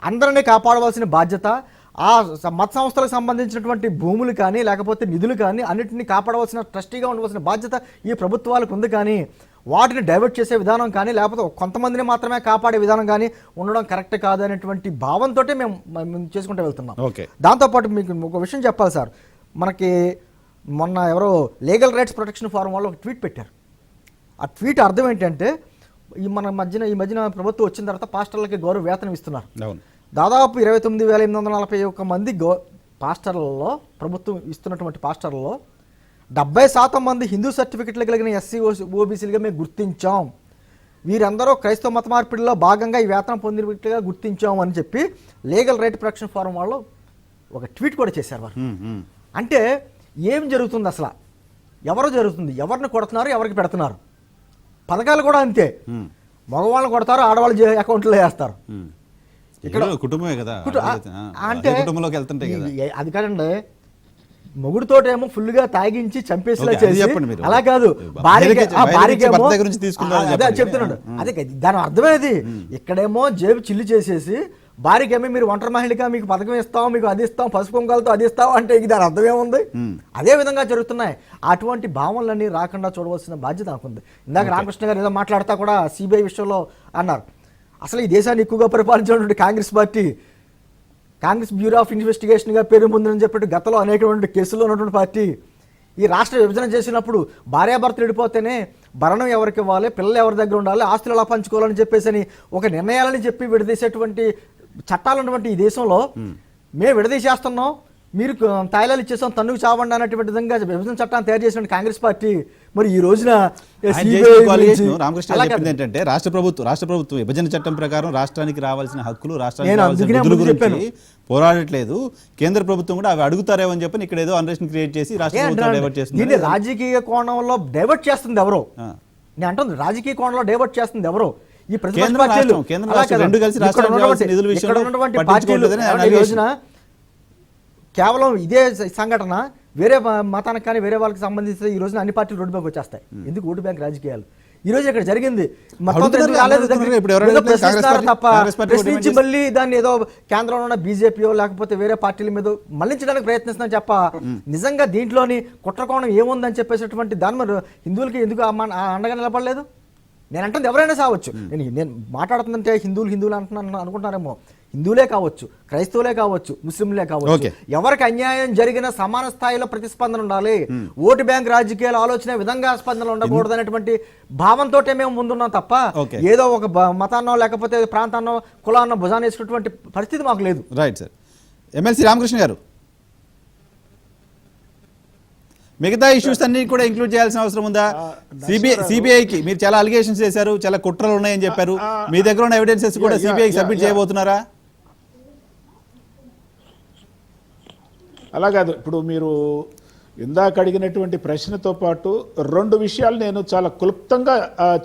అందరినీ కాపాడవలసిన బాధ్యత, ఆ మత సంస్థలకు సంబంధించినటువంటి భూములు కానీ లేకపోతే నిధులు కానీ అన్నింటినీ కాపాడవలసిన, ట్రస్టీగా ఉండవలసిన బాధ్యత ఈ ప్రభుత్వాలకు ఉంది. కానీ వాటిని డైవర్ట్ చేసే విధానం కానీ లేకపోతే కొంతమందిని మాత్రమే కాపాడే విధానం కానీ ఉండడం కరెక్ట్ కాదు అనేటువంటి భావంతో మేము చేసుకుంటూ వెళ్తున్నాం. దాంతోపాటు మీకు ఒక విషయం చెప్పాలి సార్, మనకి మొన్న ఎవరో లీగల్ రైట్స్ ప్రొటెక్షన్ ఫోరం వాళ్ళు ఒక ట్వీట్ పెట్టారు. ఆ ట్వీట్ అర్థం ఏంటంటే ఈ మధ్యన ప్రభుత్వం వచ్చిన తర్వాత పాస్టర్లకి గౌరవ వేతనం ఇస్తున్నారు. దాదాపు 29,841 మంది పాస్టర్లలో, ప్రభుత్వం ఇస్తున్నటువంటి పాస్టర్లలో 70% మంది హిందూ సర్టిఫికెట్లు కలిగిన ఎస్సీ ఓబీసీలుగా మేము గుర్తించాం. వీరందరూ క్రైస్తవ మత మార్పిడిలో భాగంగా ఈ వేతనం పొందినట్టుగా గుర్తించాం అని చెప్పి లీగల్ రైట్ ప్రొటెక్షన్ ఫోరం వాళ్ళు ఒక ట్వీట్ కూడా చేశారు వారు. అంటే ఏం జరుగుతుంది అసలు, ఎవరు జరుగుతుంది, ఎవరిని కొడుతున్నారు, ఎవరికి పెడుతున్నారు? పథకాలు కూడా అంతే, మగవాళ్ళని కొడతారు, ఆడవాళ్ళు అకౌంట్లో వేస్తారు. ఇక్కడ కుటుంబమే కదా అంటే కుటుంబంలోకి వెళ్తుంటాయి కదా. అది కాదండి, మొగుడుతోటేమో ఫుల్గా తాగించి చంపేసిలా ఓకే, అది చేసి చెప్పండి మీరు. అలా కాదు భార్యకి భార్యకేమో భర్త గురించి తీసుకున్నారని అదే చెప్పండి. చెప్తున్నాడు. అదే దాని అర్థమేది. ఇక్కడేమో జేబు చిల్లు చేసేసి భార్యకేమో మీరు ఒంటరి మహిళగా మీకు పథకం ఇస్తాం, మీకు అది ఇస్తాం, పసుపు కుంకాలతో అది ఇస్తాం అంటే ఇది దాని అర్థం ఏముంది? అదే విధంగా జరుగుతున్నాయి. అటువంటి భావనలన్నీ రాకుండా చూడవలసిన బాధ్యత నాకుంది. ఇందాక రామకృష్ణ గారు ఏదో మాట్లాడుతా కూడా సిబిఐ విషయంలో అన్నారు. అసలు ఈ దేశాన్ని ఎక్కువగా పరిపాలించినటువంటి Congress party, Congress bureau of ఇన్వెస్టిగేషన్గా పేరు పొందని చెప్పి గతంలో అనేకటువంటి కేసుల్లో ఉన్నటువంటి పార్టీ ఈ రాష్ట్ర విభజన చేసినప్పుడు భార్యాభర్తలు విడిపోతేనే భరణం ఎవరికి ఇవ్వాలి, పిల్లలు ఎవరి దగ్గర ఉండాలి, ఆస్తులు ఎలా పంచుకోవాలని చెప్పేసి అని ఒక నిర్ణయాలని చెప్పి విడదీసేటువంటి చట్టాలు ఉన్నటువంటి ఈ దేశంలో మేము విడదీసేస్తున్నాం, మీరు తాయిలాలు ఇచ్చేసాం, తన్నుకు చావండి అన్నటువంటి విధంగా విభజన చట్టాన్ని తయారు చేసిన కాంగ్రెస్ పార్టీ మరి ఈ రోజున రామకృష్ణ చెప్పింది ఏంటంటే రాష్ట్ర ప్రభుత్వం విభజన చట్టం ప్రకారం రాష్ట్రానికి రావాల్సిన హక్కులు, రాష్ట్రానికి రావాల్సిన నిధుల గురించి పోరాడట్లేదు. కేంద్ర ప్రభుత్వం కూడా అవి అడుగుతారేమో అని చెప్పి ఇక్కడ ఏదో అన్రెస్ట్ క్రియేట్ చేసి రాష్ట్ర ప్రభుత్వం డైవర్ట్ చేస్తుంది. రాజకీయ కోణంలో డైవర్ట్ చేస్తుంది ఎవరో, నేను అంటుంది రాజకీయ కోణంలో డైవర్ట్ చేస్తుంది ఎవరో. ఈ ప్రతిపక్ష పార్టీలు రోజున కేవలం ఇదే సంఘటన వేరే మతానికి కానీ వేరే వాళ్ళకి సంబంధించి ఈ రోజున అన్ని పార్టీలు రోడ్డు బ్యాంక్ వచ్చేస్తాయి. ఎందుకు ఓటు బ్యాంక్ రాజకీయాలు? ఈ రోజు ఇక్కడ జరిగింది తప్ప ప్రశ్నించి మళ్ళీ దాన్ని ఏదో కేంద్రంలో ఉన్న బీజేపీయో లేకపోతే వేరే పార్టీల మీద మళ్లించడానికి ప్రయత్నిస్తున్నాం చెప్ప నిజంగా దీంట్లోని కుట్రకోణం ఏముందని చెప్పేసినటువంటి దాని మరి హిందువులకి ఎందుకు అండగా నిలబడలేదు? నేను అంటుంది ఎవరైనా కావచ్చు, నేను మాట్లాడుతుందంటే హిందువులు అంటున్నాను అనుకుంటున్నారేమో. హిందువులే కావచ్చు, క్రైస్తవులే కావచ్చు, ముస్లింలే కావచ్చు, ఎవరికి అన్యాయం జరిగిన సమాన స్థాయిలో ప్రతిస్పందన ఉండాలి. ఓటు బ్యాంక్ రాజకీయాల ఆలోచన విధంగా స్పందన ఉండకూడదు అనేటువంటి భావంతో మేము ముందున్నాం తప్ప ఏదో ఒక మతాన్నో లేకపోతే ప్రాంతాన్నో కులాన్నో భుజాన్ని వేసుకున్నటువంటి పరిస్థితి మాకు లేదు. Right sir. ఎమ్మెల్సీ రామకృష్ణ గారు, మిగతా ఇష్యూస్ అన్ని కూడా ఇంక్లూడ్ చేయాల్సిన అవసరం ఉందా? సిబిఐకి మీరు చాలా అలిగేషన్స్ చేశారు, చాలా కుట్రలు ఉన్నాయని చెప్పారు. మీ దగ్గర ఉన్న ఎవిడెన్సెస్ కూడా సిబిఐకి సబ్మిట్ చేయబోతున్నారా? అలా కాదు. ఇప్పుడు మీరు ఇందాక అడిగినటువంటి ప్రశ్నతో పాటు రెండు విషయాలు నేను చాలా క్లుప్తంగా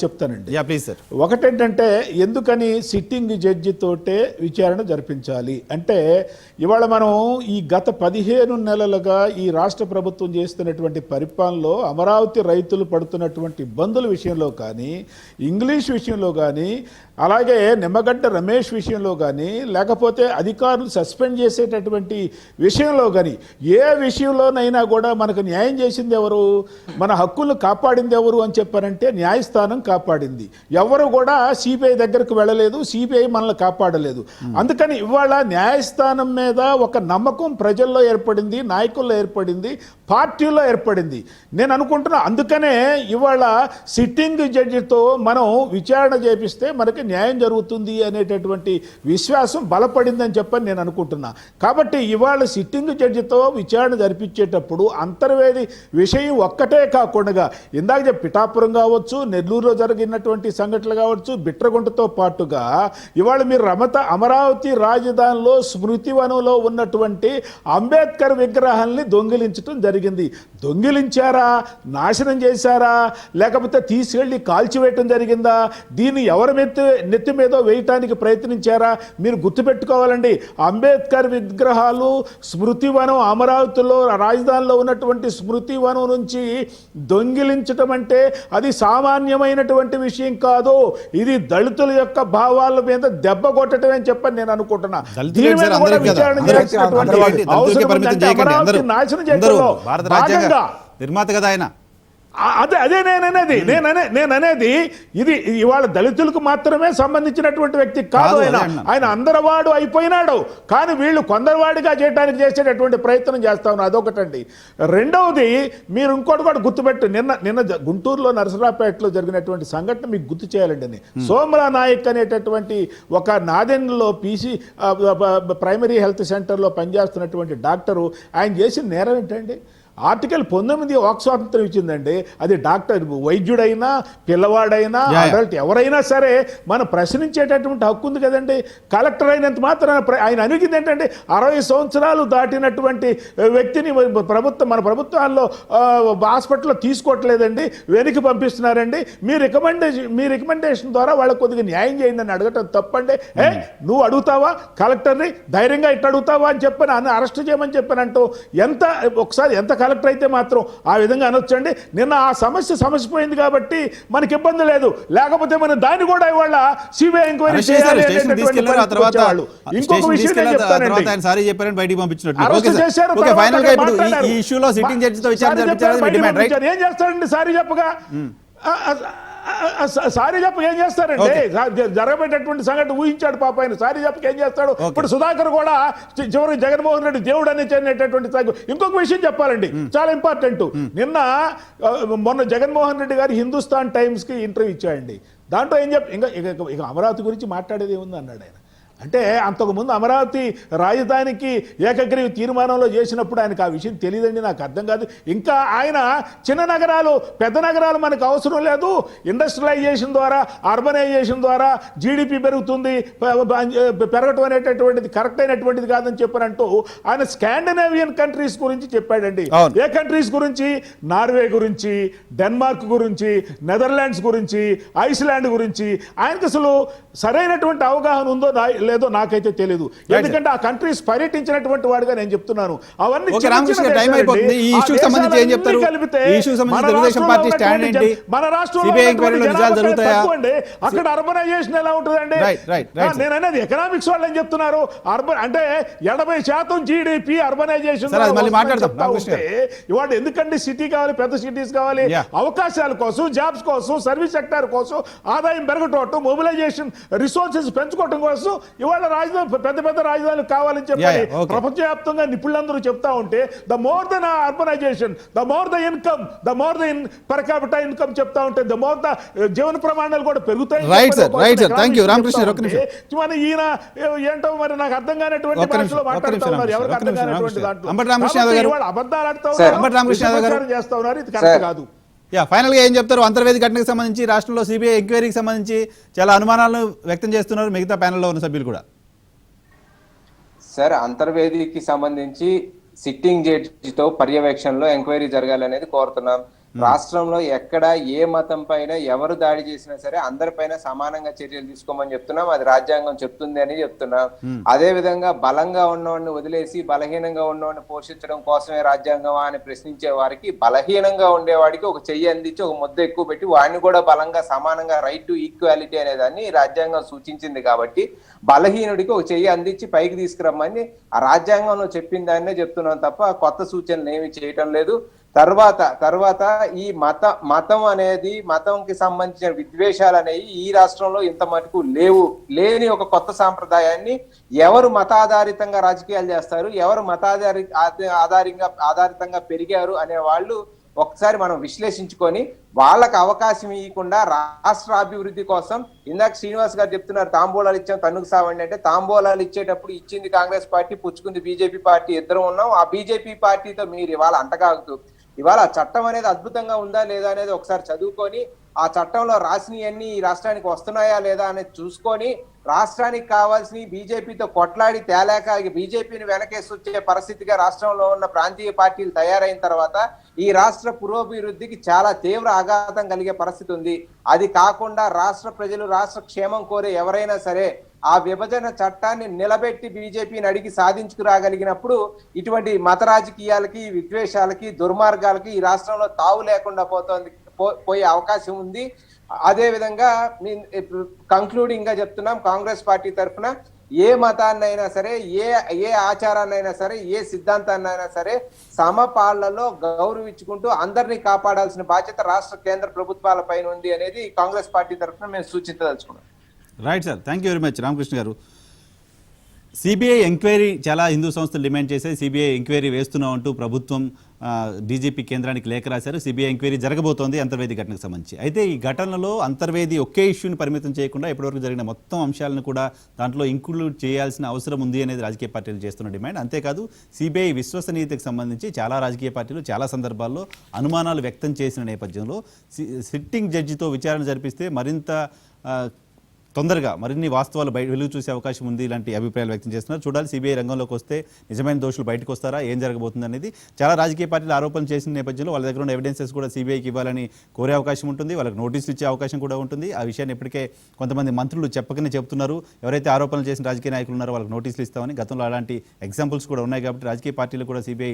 చెప్తానండి. Please sir. ఒకటేంటంటే ఎందుకని సిట్టింగ్ జడ్జి తోటే విచారణ జరిపించాలి అంటే, ఇవాళ మనం ఈ గత 15 నెలలుగా ఈ రాష్ట్ర ప్రభుత్వం చేస్తున్నటువంటి పరిపాలనలో అమరావతి రైతులు పడుతున్నటువంటి ఇబ్బందుల విషయంలో కానీ, ఇంగ్లీష్ విషయంలో కానీ, అలాగే నిమ్మగడ్డ రమేష్ విషయంలో కానీ, లేకపోతే అధికారులు సస్పెండ్ చేసేటటువంటి విషయంలో కానీ, ఏ విషయంలోనైనా కూడా మనకు న్యాయం చేసింది ఎవరు, మన హక్కులను కాపాడింది ఎవరు అని చెప్పారంటే న్యాయస్థానం కాపాడింది. ఎవరు కూడా సిబిఐ దగ్గరకు వెళ్ళలేదు, సిబిఐ మనల్ని కాపాడలేదు. అందుకని ఇవాళ న్యాయస్థానం మీద ఒక నమ్మకం ప్రజల్లో ఏర్పడింది, నాయకుల్లో ఏర్పడింది, పార్టీలో ఏర్పడింది. నేను అనుకుంటున్నా అందుకనే ఇవాళ సిట్టింగ్ జడ్జితో మనం విచారణ చేపిస్తే మనకి న్యాయం జరుగుతుంది అనేటటువంటి విశ్వాసం బలపడిందని చెప్పని నేను అనుకుంటున్నా. కాబట్టి ఇవాళ సిట్టింగ్ జడ్జితో విచారణ జరిపించేటప్పుడు అంతర్వేది విషయం ఒక్కటే కాకుండా ఇందాక పిఠాపురం కావచ్చు, నెల్లూరులో జరిగినటువంటి సంఘటనలు కావచ్చు, బిట్రగుంటతో పాటుగా ఇవాళ మీరు అమరావతి రాజధానిలో స్మృతివనంలో ఉన్నటువంటి అంబేద్కర్ విగ్రహాన్ని దొంగిలించడం జరిగింది. దొంగిలించారా, నాశనం చేశారా, లేకపోతే తీసుకెళ్లి కాల్చివేయటం జరిగిందా, దీన్ని ఎవరి నెత్తి మీద వేయటానికి ప్రయత్నించారా? మీరు గుర్తుపెట్టుకోవాలండి, అంబేద్కర్ విగ్రహాలు స్మృతివనం అమరావతిలో రాజధానిలో ఉన్నటువంటి స్మృతివనం నుంచి దొంగిలించటం అంటే అది సామాన్యమైనటువంటి విషయం కాదు. ఇది దళితుల యొక్క భావాల మీద దెబ్బ కొట్టడమే అని చెప్పని నేను అనుకుంటున్నా. నాశనం చేయడంలో భాగంగా నిర్మాత కదా ఆయన. అదే నేననేది ఇది ఇవాళ దళితులకు మాత్రమే సంబంధించినటువంటి వ్యక్తి కాదు. ఆయన అందరవాడు అయిపోయినాడు, కానీ వీళ్ళు కొందరవాడిగా చేయడానికి చేసేటటువంటి ప్రయత్నం చేస్తా ఉన్నారు. అదొకటండి. రెండవది మీరు ఇంకోటి కూడా గుర్తుపెట్టు, నిన్న గుంటూరులో నరసరావుపేటలో జరిగినటువంటి సంఘటన మీకు గుర్తు చేయాలండి. సోమరా నాయక్ అనేటటువంటి ఒక నాదెండ్లో పీసీ ప్రైమరీ హెల్త్ సెంటర్లో పనిచేస్తున్నటువంటి డాక్టరు, ఆయన చేసిన నేరం ఏంటండి? ఆర్టికల్ 19 వాక్ స్వాతంత్రం ఇచ్చిందండి. అది డాక్టర్, వైద్యుడైనా, పిల్లవాడైనా, అడల్ట్ ఎవరైనా సరే మనం ప్రశ్నించేటటువంటి హక్కు ఉంది కదండి. కలెక్టర్ అయినంత మాత్రం ఆయన అడిగింది ఏంటంటే 60 సంవత్సరాలు దాటినటువంటి వ్యక్తిని మన ప్రభుత్వాల్లో హాస్పిటల్లో తీసుకోవట్లేదండి, వెనక్కి పంపిస్తున్నారండి, మీ రికమెండేషన్ ద్వారా వాళ్ళకి కొద్దిగా న్యాయం చేయండి అని అడగటం తప్పండి. నువ్వు అడుగుతావా కలెక్టర్ని, ధైర్యంగా ఇట్లా అడుగుతావా అని చెప్పని అరెస్ట్ చేయమని చెప్పానంటూ ఒకసారి ఎంత కలెక్టర్ అయితే మాత్రం ఆ విధంగా అనొచ్చండి. నిన్న ఆ సమస్య పోయింది కాబట్టి మనకి ఇబ్బంది లేదు, లేకపోతే మనం దాన్ని కూడా ఇవాళ సిబిఐ ఎంక్వైరీ చేయాలి. ఇంకొక విషయం నేను చెప్తానండి, అరెస్ట్ చేశారు, ఏం చేస్తారండి సారీ చెప్పగా? సారీ చెప్పక ఏం చేస్తారండి? జరగబెట్టేటువంటి సంఘటన ఊహించాడు పాప ఆయన, సారీ చెప్పక ఏం చేస్తాడు? ఇప్పుడు సుధాకర్ కూడా చివరికి జగన్మోహన్ రెడ్డి దేవుడు అని చెందినటువంటి. ఇంకొక విషయం చెప్పాలండి, చాలా ఇంపార్టెంట్. మొన్న జగన్మోహన్ రెడ్డి గారు హిందుస్థాన్ టైమ్స్ కి ఇంటర్వ్యూ ఇచ్చాయండి. దాంట్లో ఏం ఇక అమరావతి గురించి మాట్లాడేది ఏముంది అన్నాడు ఆయన. అంటే అంతకుముందు అమరావతి రాజధానికి ఏకగ్రీవ తీర్మానంలో చేసినప్పుడు ఆయనకు ఆ విషయం తెలియదండి, నాకు అర్థం కాదు. ఇంకా ఆయన చిన్న నగరాలు, పెద్ద నగరాలు మనకు అవసరం లేదు, ఇండస్ట్రియలైజేషన్ ద్వారా, అర్బనైజేషన్ ద్వారా జీడిపి పెరుగుతుంది, పెరగటం అనేటటువంటిది కరెక్ట్ అయినటువంటిది కాదని చెప్పనంటూ ఆయన స్కాండినేవియన్ కంట్రీస్ గురించి చెప్పాడండి. ఏ కంట్రీస్ గురించి? నార్వే గురించి, డెన్మార్క్ గురించి, నెదర్లాండ్స్ గురించి, ఐస్లాండ్ గురించి. ఆయనకు అసలు సరైనటువంటి అవగాహన ఉందో లేదో నాకైతే తెలియదు, ఎందుకంటే ఆ కంట్రీస్ పర్యటించినటువంటి వాడుగా నేను చెప్తున్నాను. అవన్నీ మన రాష్ట్రంలో అక్కడ అర్బనైజేషన్ ఎలా ఉంటుందండి? నేను అనేది ఎకనామిక్స్ వాళ్ళు ఏం చెప్తున్నారు, అర్బన్ అంటే 80% జీడిపి అర్బనైజేషన్. ఇవాళ ఎందుకంటే సిటీ కావాలి, పెద్ద సిటీస్ కావాలి, అవకాశాల కోసం, జాబ్స్ కోసం, సర్వీస్ సెక్టర్ కోసం, ఆదాయం పెరగటం, మొబిలైజేషన్, రిసోర్సెస్ పెంచుకోవడం కోసం ఇవాళ రాజధాని, పెద్ద పెద్ద రాజధానులు కావాలని చెప్పి ప్రపంచవ్యాప్తంగా నిపుణులందరూ చెప్తా ఉంటే, the more then urbanisation, the more the income, the more the per capita income చెప్తా ఉంటే, ద మోర్ ద జీవన ప్రమాణాలు కూడా పెరుగుతాయి. ఈయన ఏంటో మరి నాకు అర్థం కానిటువంటి భాషలో మాట్లాడుతూ ఉన్నారు, ఎవరికి అర్థం కానిటువంటి దాంట్లో అబద్ధాలు ఆడుతూ ఉన్నారు, చేస్తా ఉన్నారు. ఇది కరెక్ట్ కాదు. ఫైనల్ గా ఏం చెప్తారు? అంతర్వేది ఘటనకు సంబంధించి రాష్ట్రంలో సిబిఐ ఎంక్వైరీకి సంబంధించి చాలా అనుమానాలను వ్యక్తం చేస్తున్నారు మిగతా ప్యానెల్లో ఉన్న సభ్యులు కూడా. సార్, అంతర్వేదికి సంబంధించి సిట్టింగ్ జడ్జితో పర్యవేక్షణలో ఎంక్వైరీ జరగాలనేది కోరుతున్నాం. రాష్ట్రంలో ఎక్కడ ఏ మతం పైన ఎవరు దాడి చేసినా సరే అందరిపైన సమానంగా చర్యలు తీసుకోమని చెప్తున్నాం. అది రాజ్యాంగం చెప్తుంది అని చెప్తున్నాం. అదే విధంగా బలంగా ఉన్నవాడిని వదిలేసి బలహీనంగా ఉన్నవాడిని పోషించడం కోసమే రాజ్యాంగం అని ప్రశ్నించే వారికి, బలహీనంగా ఉండేవాడికి ఒక చెయ్యి అందించి ఒక ముద్ద ఎక్కువ పెట్టి వాడిని కూడా బలంగా సమానంగా రైట్ టు ఈక్వాలిటీ అనేదాన్ని రాజ్యాంగం సూచించింది. కాబట్టి బలహీనుడికి ఒక చెయ్యి అందించి పైకి తీసుకురమ్మని ఆ రాజ్యాంగంలో చెప్పిన దాన్నే చెప్తున్నాం తప్ప కొత్త సూచనలు ఏమి చేయటం లేదు. తర్వాత ఈ మతం అనేది, మతంకి సంబంధించిన విద్వేషాలు అనేవి ఈ రాష్ట్రంలో ఇంత మటుకు లేని ఒక కొత్త సాంప్రదాయాన్ని ఎవరు మతాధారితంగా రాజకీయాలు చేస్తారు, ఎవరు ఆధారితంగా పెరిగారు అనే వాళ్ళు ఒకసారి మనం విశ్లేషించుకొని వాళ్ళకి అవకాశం ఇవ్వకుండా రాష్ట్ర అభివృద్ధి కోసం, ఇందాక శ్రీనివాస్ గారు చెప్తున్నారు తాంబూలాలు ఇచ్చాం తన్నుకు సావండి అంటే, తాంబూలాలు ఇచ్చేటప్పుడు ఇచ్చింది కాంగ్రెస్ పార్టీ, పుచ్చుకుంది బీజేపీ పార్టీ, ఇద్దరం ఉన్నాం. ఆ బీజేపీ పార్టీతో మీరు ఇవాళ అంటగాగుతూ ఇవాళ ఆ చట్టం అనేది అద్భుతంగా ఉందా లేదా అనేది ఒకసారి చదువుకొని, ఆ చట్టంలో రాసినవన్నీ ఈ రాష్ట్రానికి వస్తున్నాయా లేదా అనేది చూసుకొని, రాష్ట్రానికి కావాల్సిన బీజేపీతో కొట్లాడి తేలేక బీజేపీని వెనకేసి వచ్చే పరిస్థితిగా రాష్ట్రంలో ఉన్న ప్రాంతీయ పార్టీలు తయారైన తర్వాత ఈ రాష్ట్ర పురోభివృద్ధికి చాలా తీవ్ర ఆఘాతం కలిగే పరిస్థితి ఉంది. అది కాకుండా రాష్ట్ర ప్రజలు, రాష్ట్ర క్షేమం కోరే ఎవరైనా సరే ఆ విభజన చట్టాన్ని నిలబెట్టి బీజేపీని అడిగి సాధించుకురాగలిగినప్పుడు ఇటువంటి మత రాజకీయాలకి, విద్వేషాలకి, దుర్మార్గాలకి ఈ రాష్ట్రంలో తావు లేకుండా పోయే అవకాశం ఉంది. అదే విధంగా కంక్లూడింగ్ గా చెప్తున్నాం, కాంగ్రెస్ పార్టీ తరఫున ఏ మతాన్నైనా సరే, ఏ ఆచారాన్నైనా సరే, ఏ సిద్ధాంతాన్నైనా సరే సమపాళ్లలో గౌరవించుకుంటూ అందరినీ కాపాడాల్సిన బాధ్యత రాష్ట్ర కేంద్ర ప్రభుత్వాల పైన ఉంది అనేది కాంగ్రెస్ పార్టీ తరఫున మేము సూచించదలుచుకున్నాం. Right sir, thank you very much Ramakrishna గారు. సిబిఐ ఎంక్వైరీ చాలా హిందూ సంస్థలు డిమాండ్ చేసే సిబిఐ ఎంక్వైరీ వేస్తున్నాం అంటూ ప్రభుత్వం డీజీపీ కేంద్రానికి లేఖ రాశారు. సిబిఐ ఎంక్వైరీ జరగబోతోంది అంతర్వేది ఘటనకు సంబంధించి. అయితే ఈ ఘటనలో అంతర్వేది ఒకే ఇష్యూని పరిమితం చేయకుండా ఇప్పటివరకు జరిగిన మొత్తం అంశాలను కూడా దాంట్లో ఇంక్లూడ్ చేయాల్సిన అవసరం ఉంది అనేది రాజకీయ పార్టీలు చేస్తున్న డిమాండ్. అంతేకాదు సిబిఐ విశ్వసనీయతకు సంబంధించి చాలా రాజకీయ పార్టీలు చాలా సందర్భాల్లో అనుమానాలు వ్యక్తం చేసిన నేపథ్యంలో సిట్టింగ్ జడ్జితో విచారణ జరిపిస్తే మరింత తొందరగా మరిన్ని వాస్తవాలు వెలుగు చూసే అవకాశం ఉంది ఇలాంటి అభిప్రాయాలు వ్యక్తం చేస్తున్నారు. చూడాలి సిబిఐ రంగంలోకి వస్తే నిజమైన దోషులు బయటకు వస్తారా, ఏం జరగబోతుంది అనేది. చాలా రాజకీయ పార్టీలు ఆరోపణలు చేసిన నేపథ్యంలో వాళ్ళ దగ్గర ఉన్న ఎవిడెన్సెస్ కూడా సిబిఐకి ఇవ్వాలని కోరే అవకాశం ఉంటుంది, వాళ్ళకి నోటీసులు ఇచ్చే అవకాశం కూడా ఉంటుంది. ఆ విషయాన్ని ఇప్పటికే కొంతమంది మంత్రులు చెప్పకనే చెప్తున్నారు. ఎవరైతే ఆరోపణలు చేసిన రాజకీయ నాయకులు ఉన్నారో వాళ్ళకి నోటీసులు ఇస్తామని. గతంలో అలాంటి ఎగ్జాంపుల్స్ కూడా ఉన్నాయి కాబట్టి రాజకీయ పార్టీలు కూడా సిబిఐ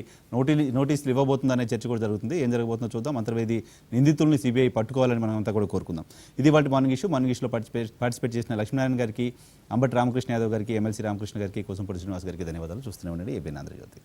నోటీసులు ఇవ్వబోతుందనే చర్చ కూడా జరుగుతుంది. ఏం జరగబోతుందో చూద్దాం. అంతర్వేది నిందితుల్ని సిబిఐ పట్టుకోవాలని మనం అంతా కూడా కోరుకుందాం. ఇది వాటి మార్నింగ్ ఇష్యూ. మార్నింగ్ ఇష్యూలో పార్టిసిపేట్ చేసిన లక్ష్మీనారాయణ గారికి, అంబటి రామకృష్ణ యాదవ్ గారికి, ఎమ్మెల్సీ రామకృష్ణ గారికి, కోసంపూడి శ్రీనివాస్ గారికి ధన్యవాదాలు. చూస్తూనే ఉండండి ఏబీఎన్ ఆంధ్రజ్యోతి.